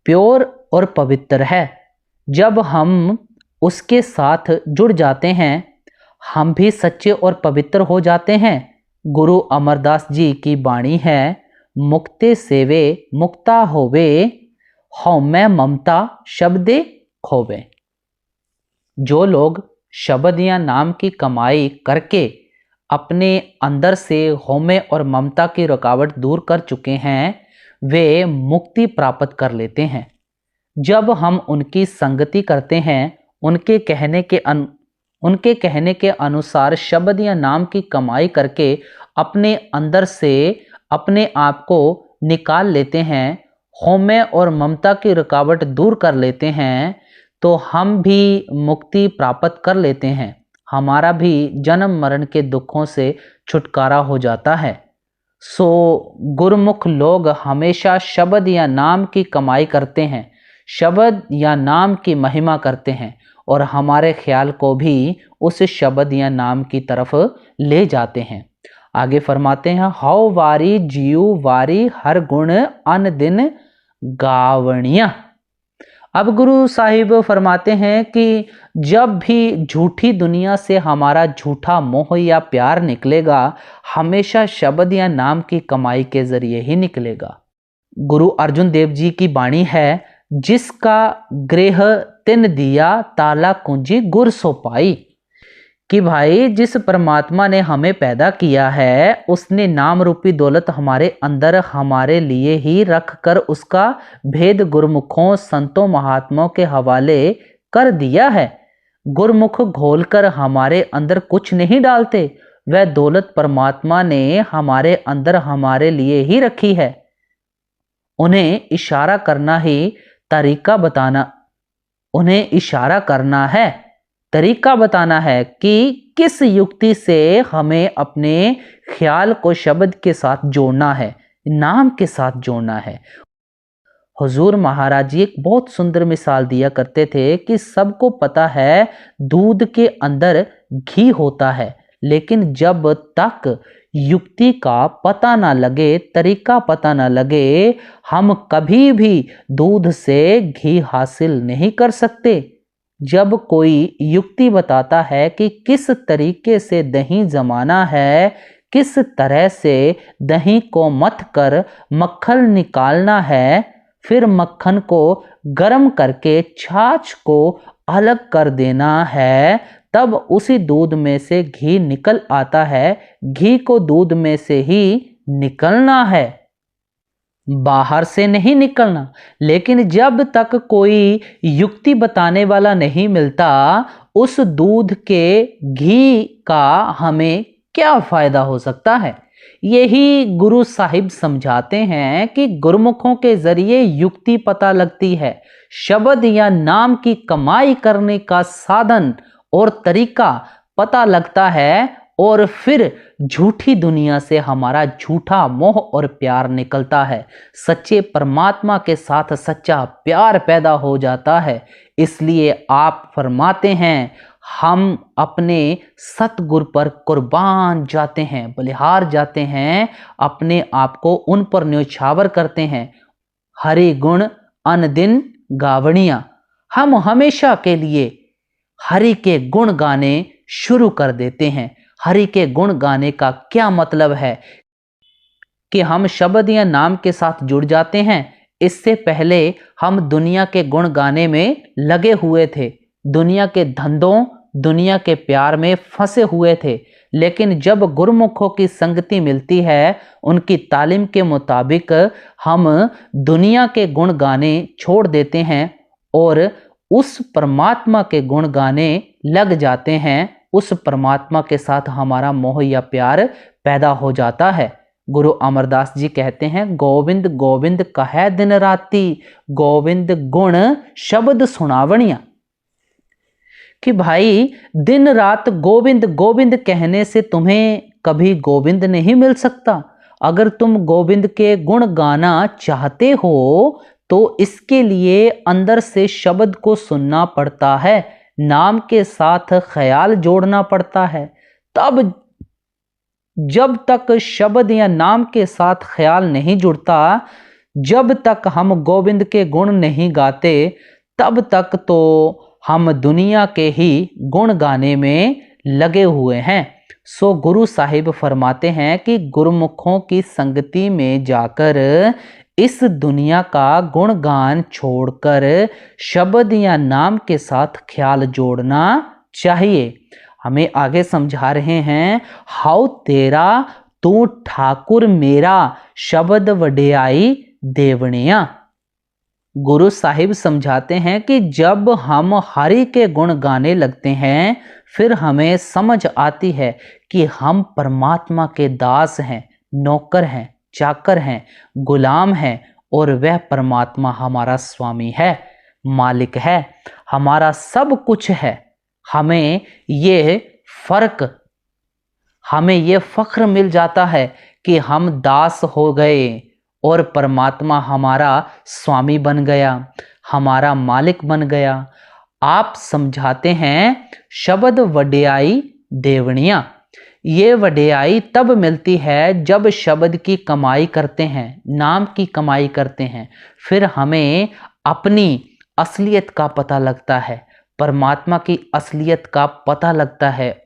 प्योर और पवित्र है। जब हम उसके साथ जुड़ जाते हैं हम भी सच्चे और पवित्र हो जाते हैं। गुरु अमरदास जी की बाणी है मुक्ते सेवे मुक्ता होवे, हौमै ममता शब्दे खोवे। जो लोग शब्द या नाम की कमाई करके अपने अंदर से होमे और ममता की रुकावट दूर कर चुके हैं, वे मुक्ति प्राप्त कर लेते हैं। जब हम उनकी संगति करते हैं, उनके कहने के अनुसार शब्द या नाम की कमाई करके अपने अंदर से अपने आप को निकाल लेते हैं, होमे और ममता की रुकावट दूर कर लेते हैं, तो हम भी मुक्ति प्राप्त कर लेते हैं। हमारा भी जन्म मरण के दुखों से छुटकारा हो जाता है। सो गुरुमुख लोग हमेशा शब्द या नाम की कमाई करते हैं, शब्द या नाम की महिमा करते हैं और हमारे ख्याल को भी उस शब्द या नाम की तरफ ले जाते हैं। आगे फरमाते हैं, हौ वारी जीव वारी हर गुण अन दिन गावणिया। अब गुरु साहिब फरमाते हैं कि जब भी झूठी दुनिया से हमारा झूठा मोह या प्यार निकलेगा, हमेशा शब्द या नाम की कमाई के जरिए ही निकलेगा। गुरु अर्जुन देव जी की वाणी है, जिसका गृह तिन दिया ताला कुंजी गुर सो पाई। कि भाई जिस परमात्मा ने हमें पैदा किया है, उसने नाम रूपी दौलत हमारे अंदर हमारे लिए ही रख कर उसका भेद गुरमुखों संतों महात्माओं के हवाले कर दिया है। गुरमुख घोलकर हमारे अंदर कुछ नहीं डालते, वह दौलत परमात्मा ने हमारे अंदर हमारे लिए ही रखी है। उन्हें इशारा करना ही तरीका बताना, उन्हें इशारा करना है, तरीका बताना है कि किस युक्ति से हमें अपने ख्याल को शब्द के साथ जोड़ना है, नाम के साथ जोड़ना है। हुजूर महाराज जी एक बहुत सुंदर मिसाल दिया करते थे कि सबको पता है दूध के अंदर घी होता है, लेकिन जब तक युक्ति का पता ना लगे, तरीका पता ना लगे, हम कभी भी दूध से घी हासिल नहीं कर सकते। जब कोई युक्ति बताता है कि किस तरीके से दही जमाना है, किस तरह से दही को मथ कर मक्खन निकालना है, फिर मक्खन को गर्म करके छाछ को अलग कर देना है, तब उसी दूध में से घी निकल आता है। घी को दूध में से ही निकलना है, बाहर से नहीं निकलना। लेकिन जब तक कोई युक्ति बताने वाला नहीं मिलता, उस दूध के घी का हमें क्या फायदा हो सकता है। यही गुरु साहिब समझाते हैं कि गुरुमुखों के जरिए युक्ति पता लगती है, शब्द या नाम की कमाई करने का साधन और तरीका पता लगता है, और फिर झूठी दुनिया से हमारा झूठा मोह और प्यार निकलता है। सच्चे परमात्मा के साथ सच्चा प्यार पैदा हो जाता है। इसलिए आप फरमाते हैं, हम अपने सतगुरु पर कुर्बान जाते हैं, बलिहार जाते हैं, अपने आप को उन पर न्योछावर करते हैं। हरि गुण अन दिन गावणिया, हम हमेशा के लिए हरि के गुण गाने शुरू कर देते हैं। हरि के गुण गाने का क्या मतलब है कि हम शब्द या नाम के साथ जुड़ जाते हैं। इससे पहले हम दुनिया के गुण गाने में लगे हुए थे, दुनिया के धंधों, दुनिया के प्यार में फंसे हुए थे। लेकिन जब गुरुमुखों की संगति मिलती है, उनकी तालीम के मुताबिक हम दुनिया के गुण गाने छोड़ देते हैं और उस परमात्मा के गुण गाने लग जाते हैं। उस परमात्मा के साथ हमारा मोह या प्यार पैदा हो जाता है। गुरु अमरदास जी कहते हैं, गोविंद गोविंद कहे दिन राती, गोविंद गुण शब्द सुनावणिया। कि भाई दिन रात गोविंद गोविंद कहने से तुम्हें कभी गोविंद नहीं मिल सकता। अगर तुम गोविंद के गुण गाना चाहते हो तो इसके लिए अंदर से शब्द को सुनना पड़ता है, नाम के साथ ख्याल जोड़ना पड़ता है। तब जब तक शब्द या नाम के साथ ख्याल नहीं जुड़ता, जब तक हम गोविंद के गुण नहीं गाते, तब तक तो हम दुनिया के ही गुण गाने में लगे हुए हैं। सो गुरु साहिब फरमाते हैं कि गुरुमुखों की संगति में जाकर इस दुनिया का गुणगान छोड़कर शब्द या नाम के साथ ख्याल जोड़ना चाहिए। हमें आगे समझा रहे हैं, हाउ तेरा तू ठाकुर मेरा, शब्द वडियाई देवनिया। गुरु साहिब समझाते हैं कि जब हम हरि के गुण गाने लगते हैं, फिर हमें समझ आती है कि हम परमात्मा के दास हैं, नौकर हैं, चाकर हैं, गुलाम हैं, और वह परमात्मा हमारा स्वामी है, मालिक है, हमारा सब कुछ है। हमें ये फख्र मिल जाता है कि हम दास हो गए और परमात्मा हमारा स्वामी बन गया, हमारा मालिक बन गया। आप समझाते हैं, शब्द वडियाई देवनिया। ये वडियाई तब मिलती है जब शब्द की कमाई करते हैं, नाम की कमाई करते हैं, फिर हमें अपनी असलियत का पता लगता है, परमात्मा की असलियत का पता लगता है,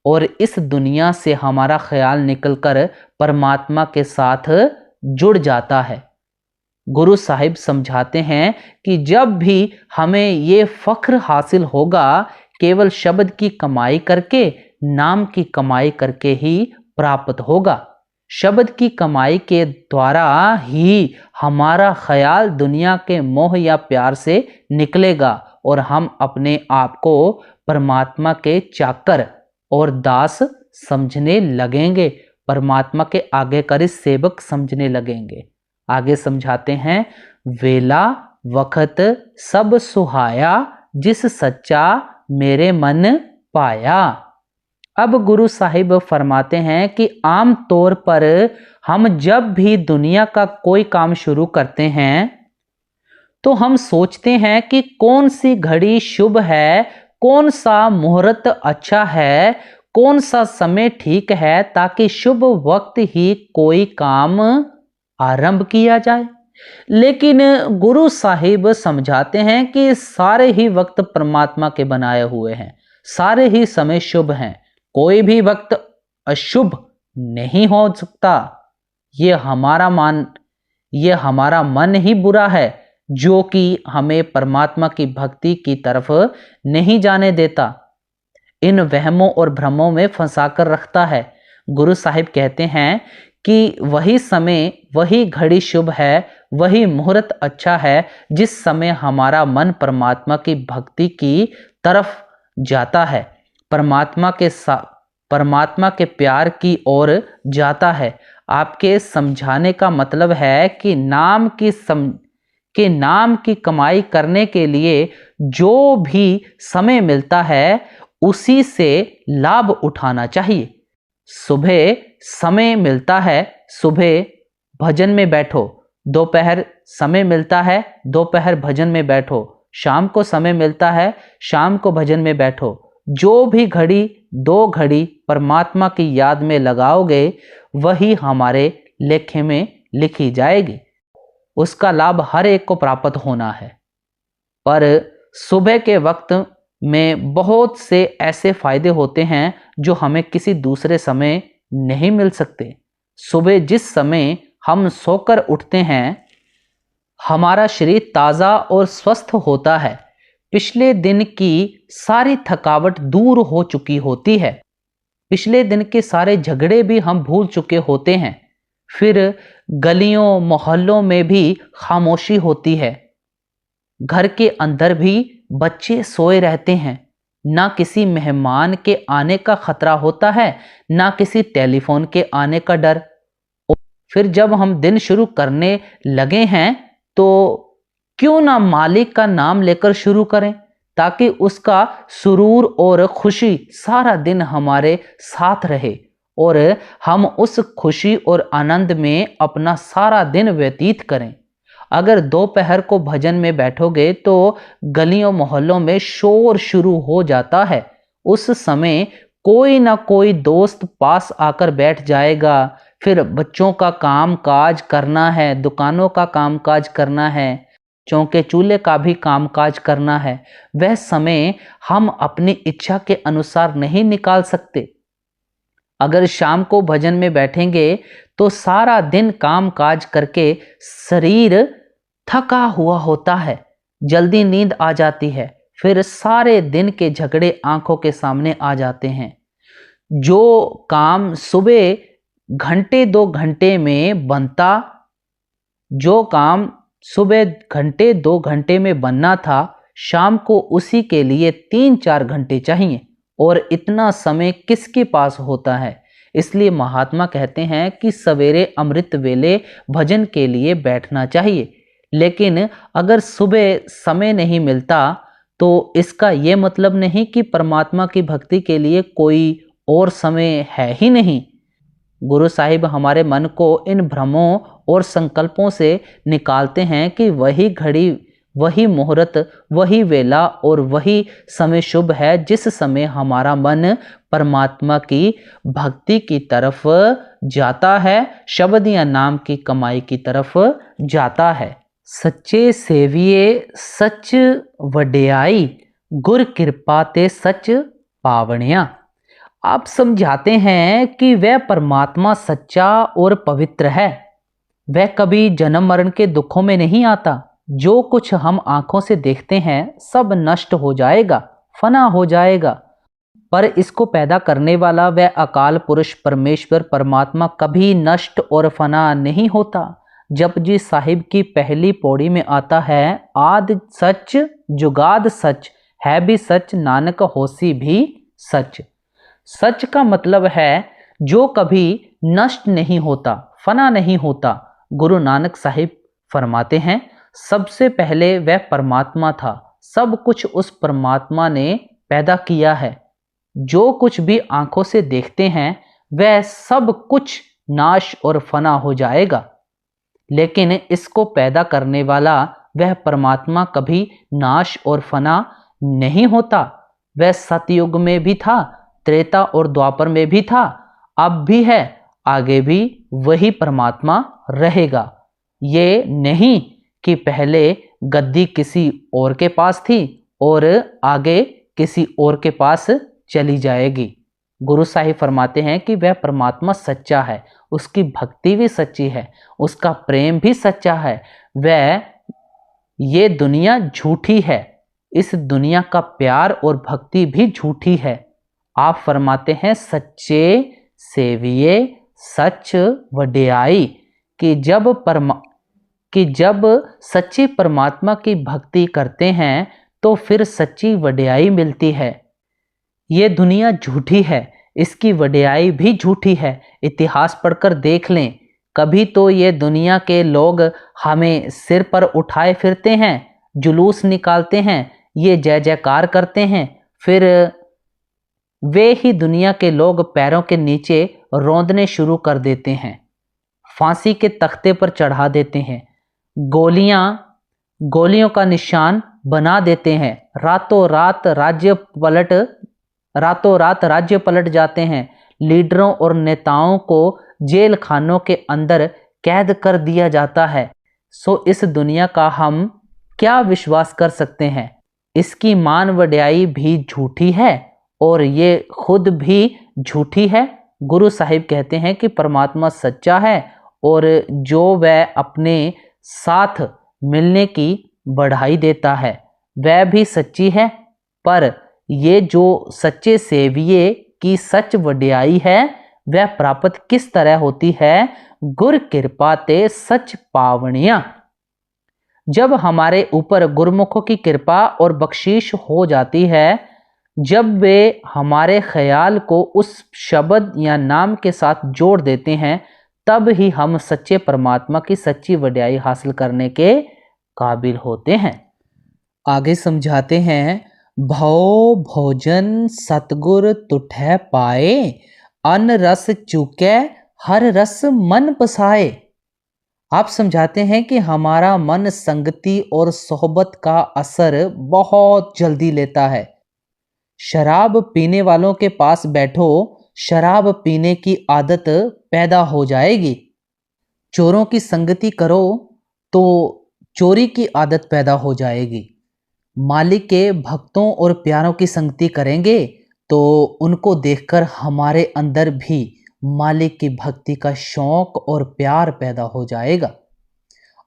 और इस दुनिया से हमारा ख्याल निकलकर परमात्मा के साथ जुड़ जाता है। गुरु साहिब समझाते हैं कि जब भी हमें ये फख्र हासिल होगा, केवल शब्द की कमाई करके, नाम की कमाई करके ही प्राप्त होगा। शब्द की कमाई के द्वारा ही हमारा ख्याल दुनिया के मोह या प्यार से निकलेगा और हम अपने आप को परमात्मा के चाकर और दास समझने लगेंगे, परमात्मा के आज्ञाकारी सेवक समझने लगेंगे। आगे समझाते हैं, वेला वक्त सब सुहाया, जिस सच्चा मेरे मन पाया। अब गुरु साहिब फरमाते हैं कि आम तौर पर हम जब भी दुनिया का कोई काम शुरू करते हैं तो हम सोचते हैं कि कौन सी घड़ी शुभ है, कौन सा मुहूर्त अच्छा है, कौन सा समय ठीक है, ताकि शुभ वक्त ही कोई काम आरंभ किया जाए। लेकिन गुरु साहिब समझाते हैं कि सारे ही वक्त परमात्मा के बनाए हुए हैं, सारे ही समय शुभ हैं, कोई भी वक्त अशुभ नहीं हो सकता। ये हमारा मन ही बुरा है जो कि हमें परमात्मा की भक्ति की तरफ नहीं जाने देता, इन वहमों और भ्रमों में फंसाकर रखता है। गुरु साहिब कहते हैं कि वही समय, वही घड़ी शुभ है, वही मुहूर्त अच्छा है जिस समय हमारा मन परमात्मा की भक्ति की तरफ जाता है, परमात्मा के प्यार की ओर जाता है। आपके समझाने का मतलब है कि नाम की कमाई करने के लिए जो भी समय मिलता है उसी से लाभ उठाना चाहिए। सुबह समय मिलता है, सुबह भजन में बैठो, दोपहर समय मिलता है, दोपहर भजन में बैठो, शाम को समय मिलता है, शाम को भजन में बैठो। जो भी घड़ी 2 घड़ी परमात्मा की याद में लगाओगे वही हमारे लेखे में लिखी जाएगी, उसका लाभ हर एक को प्राप्त होना है। पर सुबह के वक्त में बहुत से ऐसे फायदे होते हैं जो हमें किसी दूसरे समय नहीं मिल सकते। सुबह जिस समय हम सोकर उठते हैं, हमारा शरीर ताज़ा और स्वस्थ होता है, पिछले दिन की सारी थकावट दूर हो चुकी होती है, पिछले दिन के सारे झगड़े भी हम भूल चुके होते हैं। फिर गलियों मोहल्लों में भी खामोशी होती है, घर के अंदर भी बच्चे सोए रहते हैं, ना किसी मेहमान के आने का खतरा होता है, ना किसी टेलीफोन के आने का डर। फिर जब हम दिन शुरू करने लगे हैं तो क्यों ना मालिक का नाम लेकर शुरू करें, ताकि उसका सुरूर और खुशी सारा दिन हमारे साथ रहे और हम उस खुशी और आनंद में अपना सारा दिन व्यतीत करें। अगर दोपहर को भजन में बैठोगे तो गलियों मोहल्लों में शोर शुरू हो जाता है, उस समय कोई ना कोई दोस्त पास आकर बैठ जाएगा, फिर बच्चों का काम काज करना है, दुकानों का काम काज करना है, चौके चूल्हे का भी काम काज करना है। वह समय हम अपनी इच्छा के अनुसार नहीं निकाल सकते। अगर शाम को भजन में बैठेंगे तो सारा दिन काम काज करके शरीर थका हुआ होता है, जल्दी नींद आ जाती है, फिर सारे दिन के झगड़े आंखों के सामने आ जाते हैं। जो काम सुबह घंटे 2 घंटे में बनता, जो काम सुबह घंटे 2 घंटे में बनना था, शाम को उसी के लिए 3-4 घंटे चाहिए, और इतना समय किसके पास होता है। इसलिए महात्मा कहते हैं कि सवेरे अमृत वेले भजन के लिए बैठना चाहिए। लेकिन अगर सुबह समय नहीं मिलता तो इसका ये मतलब नहीं कि परमात्मा की भक्ति के लिए कोई और समय है ही नहीं। गुरु साहिब हमारे मन को इन भ्रमों और संकल्पों से निकालते हैं कि वही घड़ी, वही मुहूर्त, वही वेला और वही समय शुभ है जिस समय हमारा मन परमात्मा की भक्ति की तरफ जाता है, शब्द या नाम की कमाई की तरफ जाता है। सच्चे सेविये सच वड्याई, गुर कृपा ते सच पावनिया। आप समझाते हैं कि वह परमात्मा सच्चा और पवित्र है, वह कभी जन्म मरण के दुखों में नहीं आता। जो कुछ हम आंखों से देखते हैं सब नष्ट हो जाएगा, फना हो जाएगा, पर इसको पैदा करने वाला वह अकाल पुरुष परमेश्वर परमात्मा कभी नष्ट और फना नहीं होता। जपजी साहिब की पहली पौड़ी में आता है, आद सच जुगाद सच, है भी सच नानक होसी भी सच। सच का मतलब है जो कभी नष्ट नहीं होता, फना नहीं होता। गुरु नानक साहिब फरमाते हैं, सबसे पहले वह परमात्मा था, सब कुछ उस परमात्मा ने पैदा किया है। जो कुछ भी आंखों से देखते हैं वह सब कुछ नाश और फना हो जाएगा, लेकिन इसको पैदा करने वाला वह परमात्मा कभी नाश और फना नहीं होता। वह सतयुग में भी था, त्रेता और द्वापर में भी था, अब भी है, आगे भी वही परमात्मा रहेगा। ये नहीं कि पहले गद्दी किसी और के पास थी और आगे किसी और के पास चली जाएगी। गुरु साहिब फरमाते हैं कि वह परमात्मा सच्चा है, उसकी भक्ति भी सच्ची है, उसका प्रेम भी सच्चा है। वह ये दुनिया झूठी है, इस दुनिया का प्यार और भक्ति भी झूठी है। आप फरमाते हैं, सच्चे सेविये सच वड्याई, कि जब सच्चे परमात्मा की भक्ति करते हैं तो फिर सच्ची वड्याई मिलती है। ये दुनिया झूठी है, इसकी वड्याई भी झूठी है। इतिहास पढ़कर देख लें, कभी तो ये दुनिया के लोग हमें सिर पर उठाए फिरते हैं, जुलूस निकालते हैं, ये जय जयकार करते हैं, फिर वे ही दुनिया के लोग पैरों के नीचे रौंदने शुरू कर देते हैं, फांसी के तख्ते पर चढ़ा देते हैं, गोलियों का निशान बना देते हैं, रातों रात राज्य पलट जाते हैं, लीडरों और नेताओं को जेल खानों के अंदर कैद कर दिया जाता है। सो इस दुनिया का हम क्या विश्वास कर सकते हैं। इसकी मान वड्याई भी झूठी है और ये खुद भी झूठी है। गुरु साहिब कहते हैं कि परमात्मा सच्चा है और जो वह अपने साथ मिलने की बढ़ाई देता है वह भी सच्ची है, पर ये जो सच्चे सेविये की सच वड्याई है वह प्राप्त किस तरह होती है। गुर कृपा ते सच पावनिया। जब हमारे ऊपर गुरमुखों की कृपा और बख्शीश हो जाती है, जब वे हमारे ख्याल को उस शब्द या नाम के साथ जोड़ देते हैं, तब ही हम सच्चे परमात्मा की सच्ची वड्याई हासिल करने के काबिल होते हैं। आगे समझाते हैं, भव भोजन सतगुर तुठै पाए, अन्न रस चूकै हर रस मन पसाए। आप समझाते हैं कि हमारा मन संगति और सोहबत का असर बहुत जल्दी लेता है। शराब पीने वालों के पास बैठो, शराब पीने की आदत पैदा हो जाएगी। चोरों की संगति करो तो चोरी की आदत पैदा हो जाएगी। मालिक के भक्तों और प्यारों की संगति करेंगे तो उनको देखकर हमारे अंदर भी मालिक की भक्ति का शौक और प्यार पैदा हो जाएगा।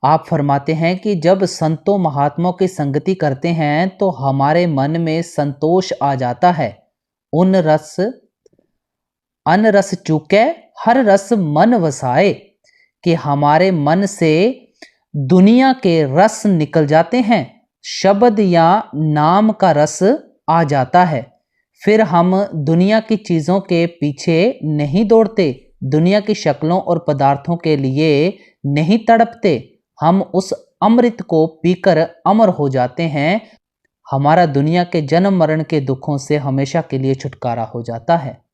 आप फरमाते हैं कि जब संतों महात्माओं की संगति करते हैं तो हमारे मन में संतोष आ जाता है। अन रस चूके हर रस मन वसाए, कि हमारे मन से दुनिया के रस निकल जाते हैं, शब्द या नाम का रस आ जाता है। फिर हम दुनिया की चीज़ों के पीछे नहीं दौड़ते, दुनिया की शक्लों और पदार्थों के लिए नहीं तड़पते। हम उस अमृत को पीकर अमर हो जाते हैं। हमारा दुनिया के जन्म मरण के दुखों से हमेशा के लिए छुटकारा हो जाता है।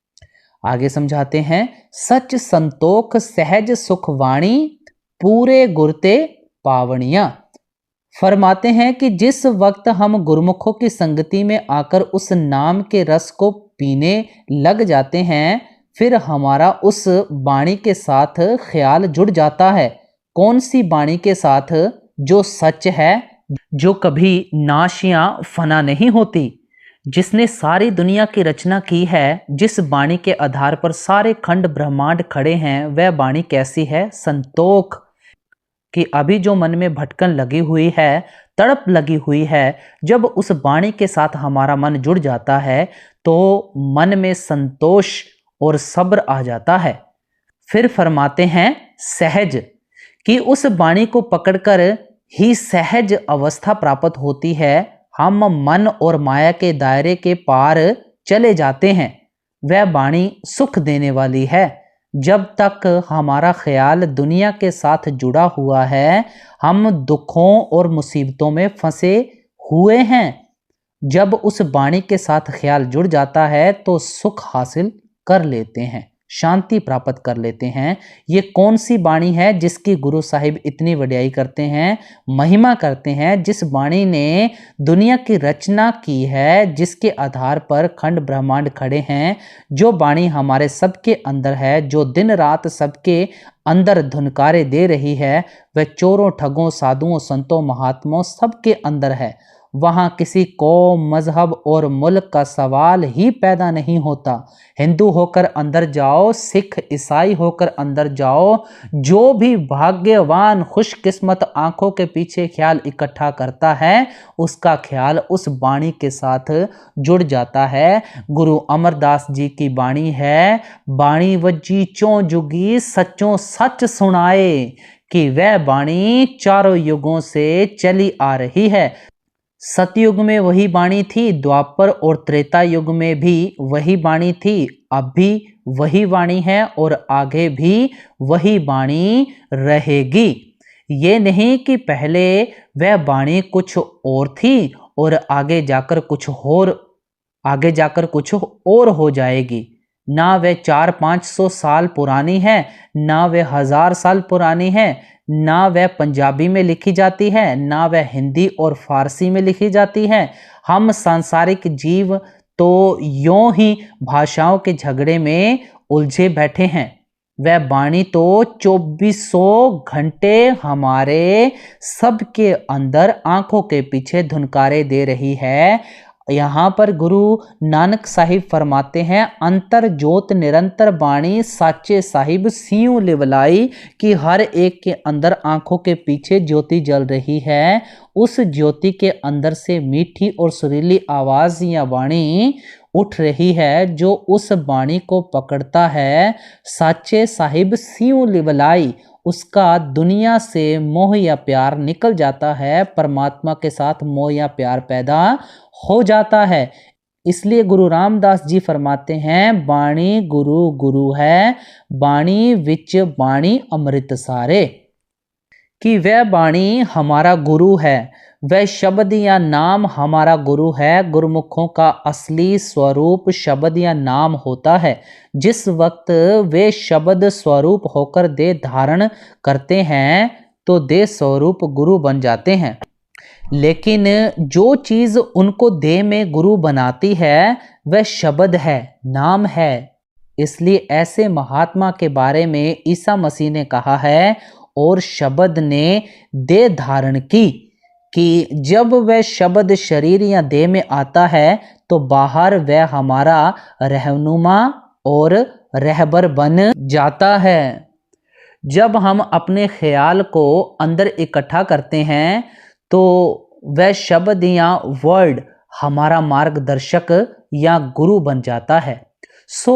आगे समझाते हैं, सच संतोख सहज सुख वाणी, पूरे गुरते पावनिया। फरमाते हैं कि जिस वक्त हम गुरुमुखों की संगति में आकर उस नाम के रस को पीने लग जाते हैं, फिर हमारा उस वाणी के साथ ख्याल जुड़ जाता है। कौन सी वाणी के साथ? जो सच है, जो कभी नाश या फना नहीं होती, जिसने सारी दुनिया की रचना की है, जिस वाणी के आधार पर सारे खंड ब्रह्मांड खड़े हैं, वह वाणी कैसी है? संतोख। कि अभी जो मन में भटकन लगी हुई है, तड़प लगी हुई है, जब उस वाणी के साथ हमारा मन जुड़ जाता है तो मन में संतोष और सब्र आ जाता है। फिर फरमाते हैं सहज, कि उस वाणी को पकड़कर ही सहज अवस्था प्राप्त होती है। हम मन और माया के दायरे के पार चले जाते हैं। वह वाणी सुख देने वाली है। जब तक हमारा ख्याल दुनिया के साथ जुड़ा हुआ है, हम दुखों और मुसीबतों में फंसे हुए हैं। जब उस वाणी के साथ ख्याल जुड़ जाता है तो सुख हासिल कर लेते हैं, शांति प्राप्त कर लेते हैं। ये कौन सी वाणी है जिसकी गुरु साहिब इतनी वड्याई करते हैं, महिमा करते हैं? जिस वाणी ने दुनिया की रचना की है, जिसके आधार पर खंड ब्रह्मांड खड़े हैं, जो वाणी हमारे सबके अंदर है, जो दिन रात सबके अंदर धुनकारे दे रही है, वह चोरों, ठगों, साधुओं, संतों, महात्माओं सबके अंदर है। वहाँ किसी कौम, मजहब और मुल्क का सवाल ही पैदा नहीं होता। हिंदू होकर अंदर जाओ, सिख ईसाई होकर अंदर जाओ, जो भी भाग्यवान खुशकिस्मत आंखों के पीछे ख्याल इकट्ठा करता है, उसका ख्याल उस वाणी के साथ जुड़ जाता है। गुरु अमरदास जी की वाणी है, वाणी वजी चों जुगी सच्चों सच सुनाए, कि वह वाणी चारों युगों से चली आ रही है। सतयुग में वही वाणी थी, द्वापर और त्रेता युग में भी वही वाणी थी, अब भी वही वाणी है और आगे भी वही वाणी रहेगी। ये नहीं कि पहले वह वाणी कुछ और थी और आगे जाकर कुछ और हो जाएगी। ना वह 400-500 साल पुरानी है, ना वह 1000 साल पुरानी है, ना वह पंजाबी में लिखी जाती है, ना वह हिंदी और फारसी में लिखी जाती है। हम सांसारिक जीव तो यूं ही भाषाओं के झगड़े में उलझे बैठे हैं। वह वाणी तो 2400 घंटे हमारे सबके अंदर आंखों के पीछे धुनकारे दे रही है। यहाँ पर गुरु नानक साहिब फरमाते हैं, अंतर जोत निरंतर बाणी साचे साहिब सियों लिवलाई, कि हर एक के अंदर आंखों के पीछे ज्योति जल रही है। उस ज्योति के अंदर से मीठी और सुरीली आवाज या वाणी उठ रही है। जो उस वाणी को पकड़ता है, साचे साहिब सियों लिवलाई, उसका दुनिया से मोह या प्यार निकल जाता है, परमात्मा के साथ मोह या प्यार पैदा हो जाता है। इसलिए गुरु रामदास जी फरमाते हैं, बाणी गुरु गुरु है, बाणी विच बाणी अमृत सारे, कि वह बाणी हमारा गुरु है, वह शब्द या नाम हमारा गुरु है। गुरुमुखों का असली स्वरूप शब्द या नाम होता है। जिस वक्त वे शब्द स्वरूप होकर देह धारण करते हैं तो देह स्वरूप गुरु बन जाते हैं। लेकिन जो चीज़ उनको देह में गुरु बनाती है वह शब्द है, नाम है। इसलिए ऐसे महात्मा के बारे में ईसा मसीह ने कहा है, और शब्द ने देह धारण की, कि जब वह शब्द शरीर या देह में आता है तो तो बाहर वह हमारा रहनुमा और रहबर बन जाता है। जब हम अपने ख्याल को अंदर इकट्ठा करते हैं तो वह शब्द या वर्ड हमारा मार्गदर्शक या गुरु बन जाता है। सो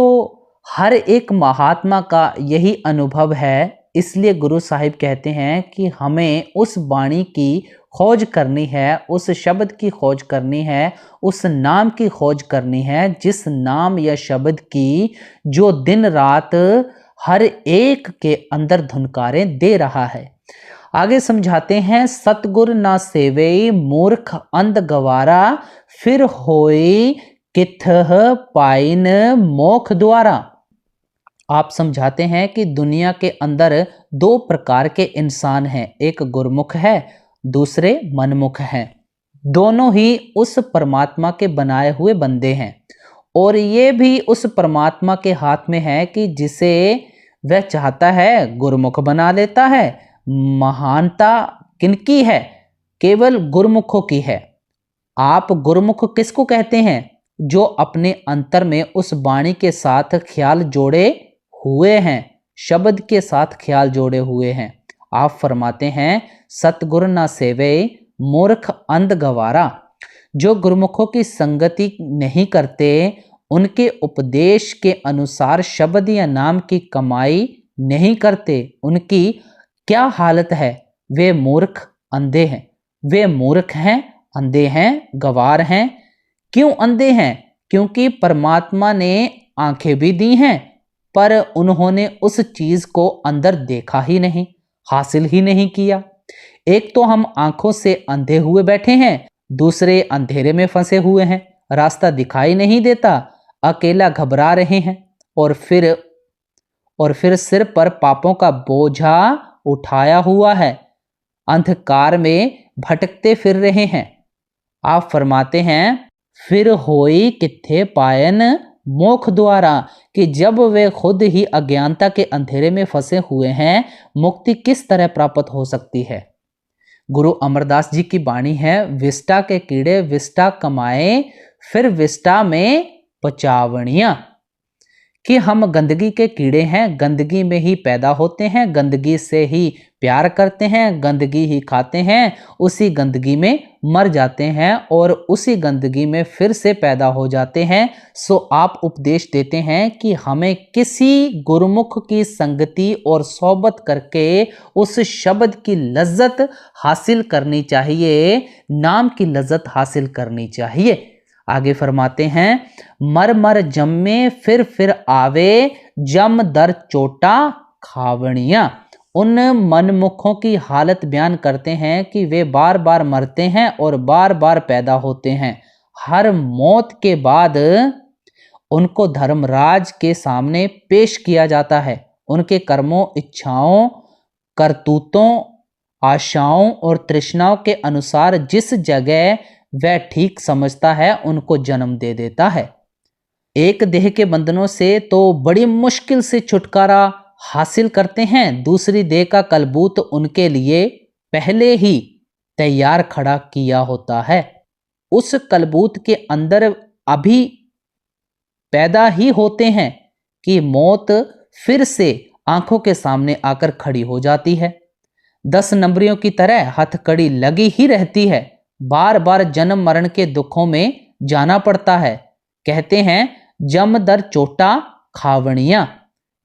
हर एक महात्मा का यही अनुभव है, इसलिए गुरु साहिब कहते हैं कि हमें उस वाणी की खोज करनी है, उस शब्द की खोज करनी है, उस नाम की खोज करनी है, जिस नाम या शब्द की जो दिन रात हर एक के अंदर धुनकारें दे रहा है। आगे समझाते हैं, सतगुर ना सेवे मूर्ख अंध गवारा, फिर होई किथह पाइन मोख द्वारा। आप समझाते हैं कि दुनिया के अंदर दो प्रकार के इंसान हैं, एक गुरमुख है, दूसरे मनमुख हैं। दोनों ही उस परमात्मा के बनाए हुए बंदे हैं और ये भी उस परमात्मा के हाथ में है कि जिसे वह चाहता है गुरमुख बना लेता है। महानता किनकी है? केवल गुरमुखों की है। आप गुरमुख किसको कहते हैं? जो अपने अंतर में उस वाणी के साथ ख्याल जोड़े हुए हैं, शब्द के साथ ख्याल जोड़े हुए हैं। आप फरमाते हैं, सतगुर ना सेवे मूर्ख अंध गवारा। जो गुरमुखों की संगति नहीं करते, उनके उपदेश के अनुसार शब्द या नाम की कमाई नहीं करते, उनकी क्या हालत है? वे मूर्ख अंधे हैं। वे मूर्ख हैं, अंधे हैं, गवार हैं। क्यों अंधे हैं? क्योंकि परमात्मा ने आंखें भी दी हैं, पर उन्होंने उस चीज को अंदर देखा ही नहीं, हासिल ही नहीं किया। एक तो हम आंखों से अंधे हुए बैठे हैं, दूसरे अंधेरे में फंसे हुए हैं, रास्ता दिखाई नहीं देता, अकेला घबरा रहे हैं और फिर सिर पर पापों का बोझा उठाया हुआ है, अंधकार में भटकते फिर रहे हैं। आप फरमाते हैं, फिर होई किथे पायन मोख द्वारा, कि जब वे खुद ही अज्ञानता के अंधेरे में फंसे हुए हैं, मुक्ति किस तरह प्राप्त हो सकती है? गुरु अमरदास जी की वाणी है, विष्टा के कीड़े विष्टा कमाए, फिर विष्टा में पचावनियां। कि हम गंदगी के कीड़े हैं, गंदगी में ही पैदा होते हैं, गंदगी से ही प्यार करते हैं, गंदगी ही खाते हैं, उसी गंदगी में मर जाते हैं और उसी गंदगी में फिर से पैदा हो जाते हैं। सो आप उपदेश देते हैं कि हमें किसी गुरुमुख की संगति और सोबत करके उस शब्द की लज्जत हासिल करनी चाहिए, नाम की लज्जत हासिल करनी चाहिए। आगे फरमाते हैं, मर मर जम्मे फिर आवे, जम दर चोटा खावणियां। उन मनमुखों की हालत बयान करते हैं कि वे बार बार मरते हैं और बार बार पैदा होते हैं। हर मौत के बाद उनको धर्मराज के सामने पेश किया जाता है। उनके कर्मों, इच्छाओं, करतूतों, आशाओं और तृष्णाओं के अनुसार जिस जगह वह ठीक समझता है, उनको जन्म दे देता है। एक देह के बंधनों से तो बड़ी मुश्किल से छुटकारा हासिल करते हैं, दूसरी देह का कलबूत उनके लिए पहले ही तैयार खड़ा किया होता है। उस कलबूत के अंदर अभी पैदा ही होते हैं कि मौत फिर से आंखों के सामने आकर खड़ी हो जाती है। 10 नंबरियों की तरह हथकड़ी लगी ही रहती है, बार बार जन्म मरण के दुखों में जाना पड़ता है। कहते हैं, जम दर चोटा खावणियां,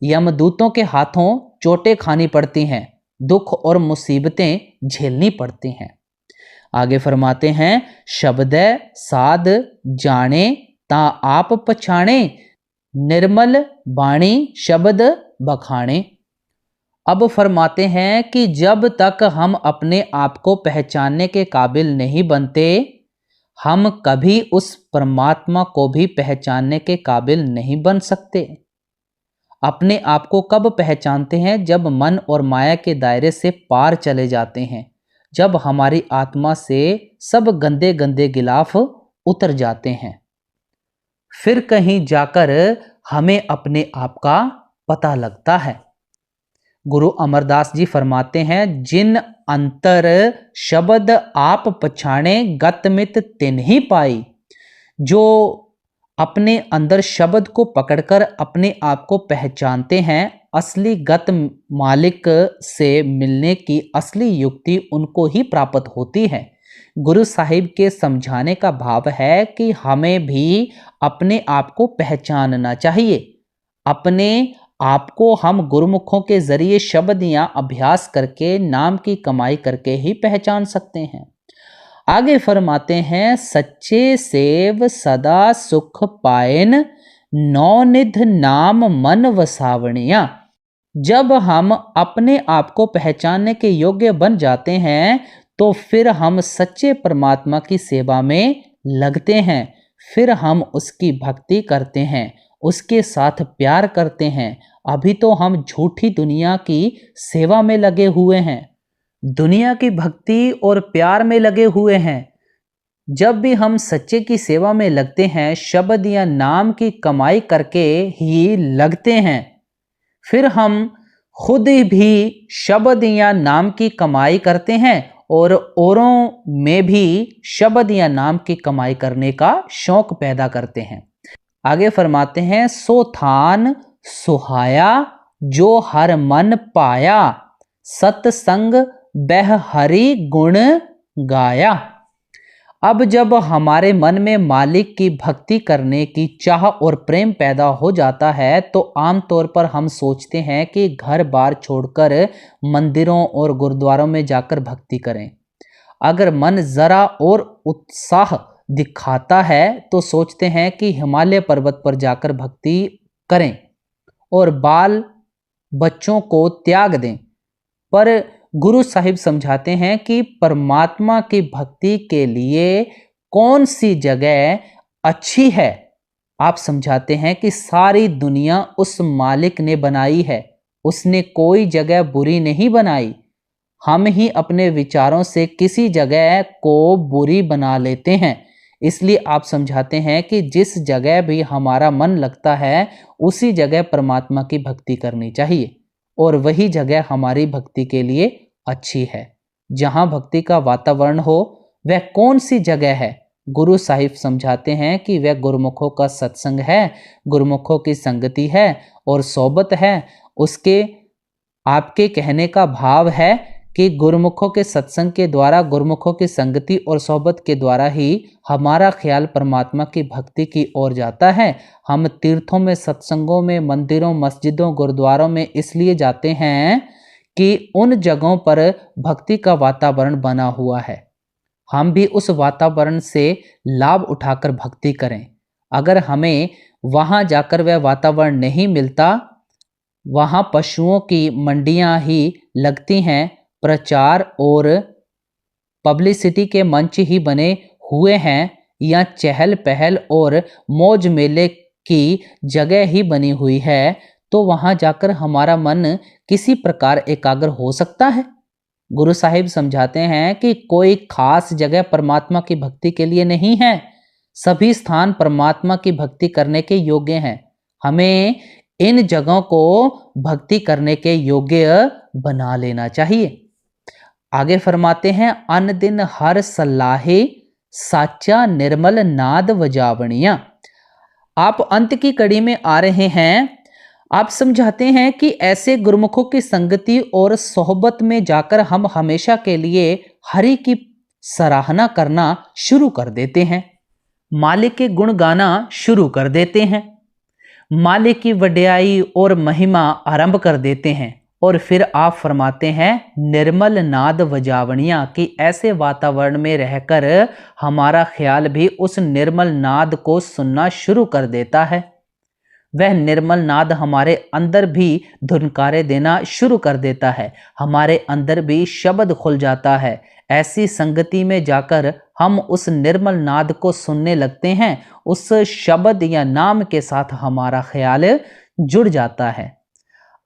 यमदूतों के हाथों चोटें खानी पड़ती हैं, दुख और मुसीबतें झेलनी पड़ती हैं। आगे फरमाते हैं, शब्द साध जाने ता आप पछाणे, निर्मल बाणी शब्द बखाने। अब फरमाते हैं कि जब तक हम अपने आप को पहचानने के काबिल नहीं बनते, हम कभी उस परमात्मा को भी पहचानने के काबिल नहीं बन सकते। अपने आप को कब पहचानते हैं? जब मन और माया के दायरे से पार चले जाते हैं, जब हमारी आत्मा से सब गंदे गंदे गिलाफ उतर जाते हैं, फिर कहीं जाकर हमें अपने आप का पता लगता है। गुरु अमरदास जी फरमाते हैं, जिन अंतर शब्द आप पछाणे, गतमित तिन्ही पाई। जो अपने अंदर शब्द को पकड़कर अपने आप को पहचानते हैं, असली गत मालिक से मिलने की असली युक्ति उनको ही प्राप्त होती है। गुरु साहिब के समझाने का भाव है कि हमें भी अपने आप को पहचानना चाहिए। अपने आप को हम गुरुमुखों के जरिए शब्द या अभ्यास करके, नाम की कमाई करके ही पहचान सकते हैं। आगे फरमाते हैं, सच्चे सेव सदा सुख पाएन, नौनिध नाम मन वसावणिया। जब हम अपने आप को पहचानने के योग्य बन जाते हैं तो फिर हम सच्चे परमात्मा की सेवा में लगते हैं। फिर हम उसकी भक्ति करते हैं, उसके साथ प्यार करते हैं। अभी तो हम झूठी दुनिया की सेवा में लगे हुए हैं, दुनिया की भक्ति और प्यार में लगे हुए हैं। जब भी हम सच्चे की सेवा में लगते हैं, शब्द या नाम की कमाई करके ही लगते हैं, फिर हम खुद भी शब्द या नाम की कमाई करते हैं और औरों में भी शब्द या नाम की कमाई करने का शौक पैदा करते हैं। आगे फरमाते हैं, सो थान सुहाया जो हर मन पाया, सत्संग बह हरि गुण गाया। अब जब हमारे मन में मालिक की भक्ति करने की चाह और प्रेम पैदा हो जाता है तो आमतौर पर हम सोचते हैं कि घर बार छोड़कर मंदिरों और गुरुद्वारों में जाकर भक्ति करें। अगर मन जरा और उत्साह दिखाता है तो सोचते हैं कि हिमालय पर्वत पर जाकर भक्ति करें और बाल बच्चों को त्याग दें। पर गुरु साहिब समझाते हैं कि परमात्मा की भक्ति के लिए कौन सी जगह अच्छी है। आप समझाते हैं कि सारी दुनिया उस मालिक ने बनाई है, उसने कोई जगह बुरी नहीं बनाई। हम ही अपने विचारों से किसी जगह को बुरी बना लेते हैं। इसलिए आप समझाते हैं कि जिस जगह भी हमारा मन लगता है उसी जगह परमात्मा की भक्ति करनी चाहिए और वही जगह हमारी भक्ति के लिए अच्छी है। जहाँ भक्ति का वातावरण हो वह कौन सी जगह है? गुरु साहिब समझाते हैं कि वह गुरुमुखों का सत्संग है, गुरुमुखों की संगति है और सोबत है। उसके आपके कहने का भाव है कि गुरुमुखों के सत्संग के द्वारा, गुरुमुखों की संगति और सोहबत के द्वारा ही हमारा ख्याल परमात्मा की भक्ति की ओर जाता है। हम तीर्थों में, सत्संगों में, मंदिरों, मस्जिदों, गुरुद्वारों में इसलिए जाते हैं कि उन जगहों पर भक्ति का वातावरण बना हुआ है। हम भी उस वातावरण से लाभ उठाकर भक्ति करें। अगर हमें वहाँ जाकर वह वातावरण नहीं मिलता, वहाँ पशुओं की मंडियाँ ही लगती हैं, प्रचार और पब्लिसिटी के मंच ही बने हुए हैं या चहल पहल और मौज मेले की जगह ही बनी हुई है, तो वहाँ जाकर हमारा मन किसी प्रकार एकाग्र हो सकता है? गुरु साहिब समझाते हैं कि कोई खास जगह परमात्मा की भक्ति के लिए नहीं है। सभी स्थान परमात्मा की भक्ति करने के योग्य हैं। हमें इन जगहों को भक्ति करने के योग्य बना लेना चाहिए। आगे फरमाते हैं, अन दिन हर सलाहे साचा निर्मल नाद वजावणिया। आप अंत की कड़ी में आ रहे हैं। आप समझाते हैं कि ऐसे गुरुमुखों की संगति और सोहबत में जाकर हम हमेशा के लिए हरि की सराहना करना शुरू कर देते हैं, मालिक के गुण गाना शुरू कर देते हैं, मालिक की वड्याई और महिमा आरंभ कर देते हैं। और फिर आप फरमाते हैं, निर्मल नाद वजावणिया, कि ऐसे वातावरण में रहकर हमारा ख्याल भी उस निर्मल नाद को सुनना शुरू कर देता है। वह निर्मल नाद हमारे अंदर भी धुनकारे देना शुरू कर देता है, हमारे अंदर भी शब्द खुल जाता है। ऐसी संगति में जाकर हम उस निर्मल नाद को सुनने लगते हैं, उस शब्द या नाम के साथ हमारा ख्याल जुड़ जाता है।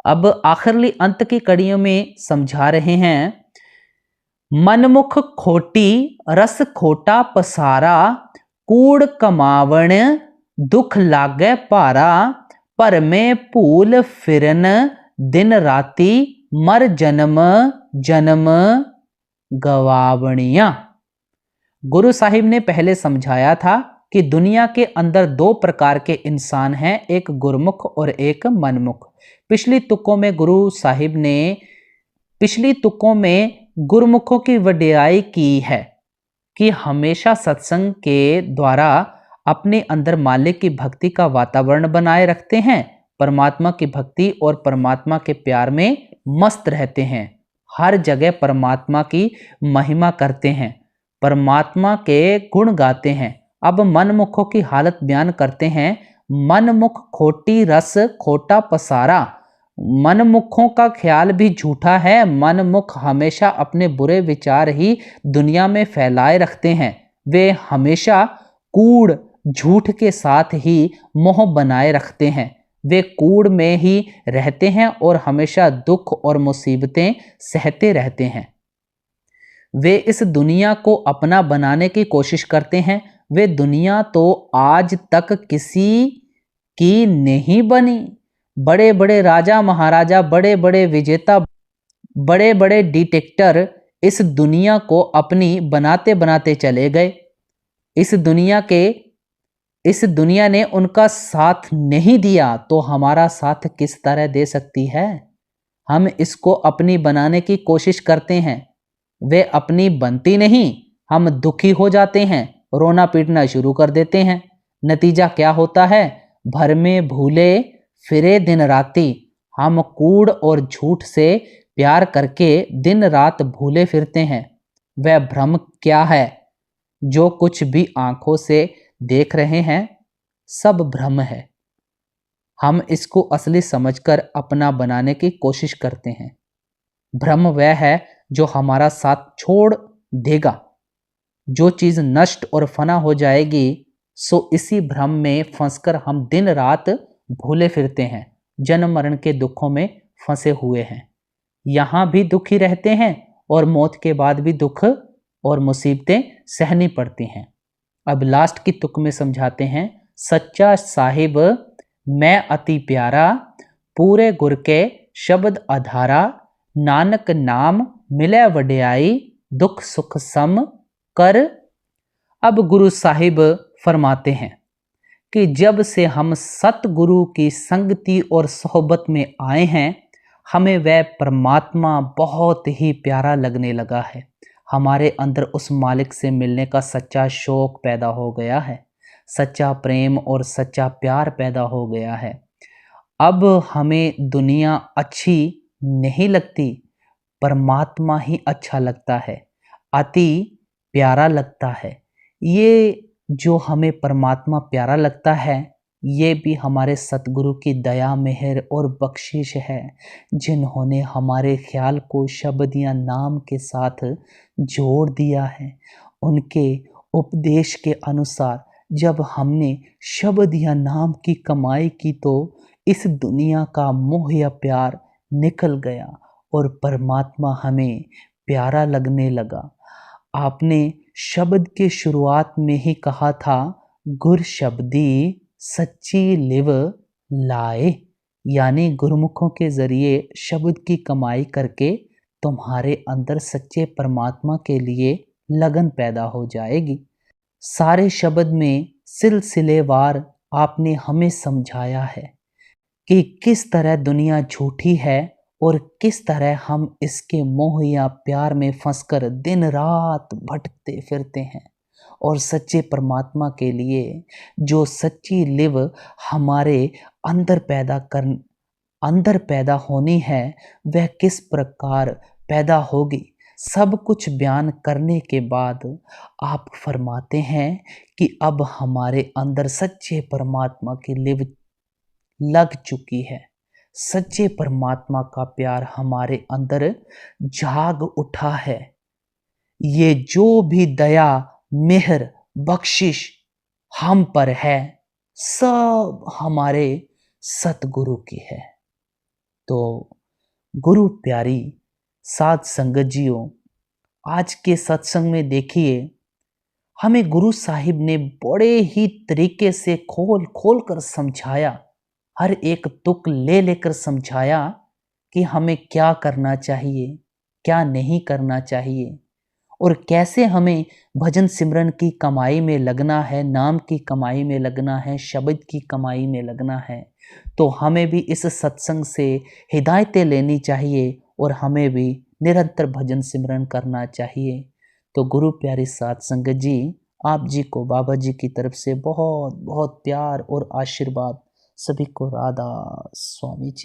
अब आखिरली अंत की कड़ियों में समझा रहे हैं, मनमुख खोटी रस खोटा पसारा, कूड़ कमावण दुख लागे पारा, पर में भूल फिरन दिन राती, मर जन्म जन्म गवावणिया। गुरु साहिब ने पहले समझाया था कि दुनिया के अंदर दो प्रकार के इंसान हैं, एक गुरमुख और एक मनमुख। पिछली तुकों में गुरमुखों की वडियाई की है कि हमेशा सत्संग के द्वारा अपने अंदर मालिक की भक्ति का वातावरण बनाए रखते हैं, परमात्मा की भक्ति और परमात्मा के प्यार में मस्त रहते हैं, हर जगह परमात्मा की महिमा करते हैं, परमात्मा के गुण गाते हैं। अब मनमुखों की हालत बयान करते हैं। मनमुख खोटी रस खोटा पसारा। मनमुखों का ख्याल भी झूठा है। मनमुख हमेशा अपने बुरे विचार ही दुनिया में फैलाए रखते हैं। वे हमेशा कूड़ झूठ के साथ ही मोह बनाए रखते हैं। वे कूड़ में ही रहते हैं और हमेशा दुख और मुसीबतें सहते रहते हैं। वे इस दुनिया को अपना बनाने की कोशिश करते हैं। वे दुनिया तो आज तक किसी की नहीं बनी। बड़े बड़े राजा महाराजा, बड़े बड़े विजेता, बड़े बड़े डिटेक्टर इस दुनिया को अपनी बनाते बनाते चले गए। इस दुनिया ने उनका साथ नहीं दिया तो हमारा साथ किस तरह दे सकती है। हम इसको अपनी बनाने की कोशिश करते हैं, वे अपनी बनती नहीं। हम दुखी हो जाते हैं, रोना पीटना शुरू कर देते हैं। नतीजा क्या होता है? भर में भूले फिरे दिन राती। हम कूड़ और झूठ से प्यार करके दिन रात भूले फिरते हैं। वह भ्रम क्या है? जो कुछ भी आंखों से देख रहे हैं सब भ्रम है। हम इसको असली समझकर अपना बनाने की कोशिश करते हैं। भ्रम वह है जो हमारा साथ छोड़ देगा। जो चीज नष्ट और फना हो जाएगी, सो इसी भ्रम में फंसकर हम दिन रात भूले फिरते हैं, जन्म मरण के दुखों में फंसे हुए हैं। यहां भी दुखी रहते हैं और मौत के बाद भी दुख और मुसीबतें सहनी पड़ती हैं। अब लास्ट की तुक में समझाते हैं। सच्चा साहिब मैं अति प्यारा, पूरे गुर के शब्द आधारा, नानक नाम मिले वडियाई, दुख सुख सम कर। अब गुरु साहिब फरमाते हैं कि जब से हम सतगुरु की संगति और सोहबत में आए हैं, हमें वह परमात्मा बहुत ही प्यारा लगने लगा है। हमारे अंदर उस मालिक से मिलने का सच्चा शौक पैदा हो गया है, सच्चा प्रेम और सच्चा प्यार पैदा हो गया है। अब हमें दुनिया अच्छी नहीं लगती, परमात्मा ही अच्छा लगता है, अति प्यारा लगता है। ये जो हमें परमात्मा प्यारा लगता है, ये भी हमारे सतगुरु की दया मेहर और बख्शिश है, जिन्होंने हमारे ख्याल को शब्द या नाम के साथ जोड़ दिया है। उनके उपदेश के अनुसार जब हमने शब्द या नाम की कमाई की तो इस दुनिया का मोह या प्यार निकल गया और परमात्मा हमें प्यारा लगने लगा। आपने शब्द के शुरुआत में ही कहा था, गुर शब्दी सच्ची लिव लाए, यानी गुरुमुखों के जरिए शब्द की कमाई करके तुम्हारे अंदर सच्चे परमात्मा के लिए लगन पैदा हो जाएगी। सारे शब्द में सिलसिलेवार आपने हमें समझाया है कि किस तरह दुनिया झूठी है और किस तरह हम इसके मोह या प्यार में फंसकर दिन रात भटकते फिरते हैं, और सच्चे परमात्मा के लिए जो सच्ची लिव हमारे अंदर पैदा होनी है, वह किस प्रकार पैदा होगी। सब कुछ बयान करने के बाद आप फरमाते हैं कि अब हमारे अंदर सच्चे परमात्मा की लिव लग चुकी है। सच्चे परमात्मा का प्यार हमारे अंदर जाग उठा है। ये जो भी दया मेहर बख्शिश हम पर है, सब हमारे सतगुरु की है। तो गुरु प्यारी साध संगत जियों, आज के सत्संग में देखिए हमें गुरु साहिब ने बड़े ही तरीके से खोल खोल कर समझाया, हर एक तुक ले लेकर समझाया कि हमें क्या करना चाहिए, क्या नहीं करना चाहिए। और कैसे हमें भजन सिमरन की कमाई में लगना है, नाम की कमाई में लगना है, शब्द की कमाई में लगना है। तो हमें भी इस सत्संग से हिदायतें लेनी चाहिए और हमें भी निरंतर भजन सिमरन करना चाहिए। तो गुरु प्यारी साध संगत जी, आप जी को बाबा जी की तरफ से बहुत बहुत प्यार और आशीर्वाद। सभी को राधा स्वामी जी।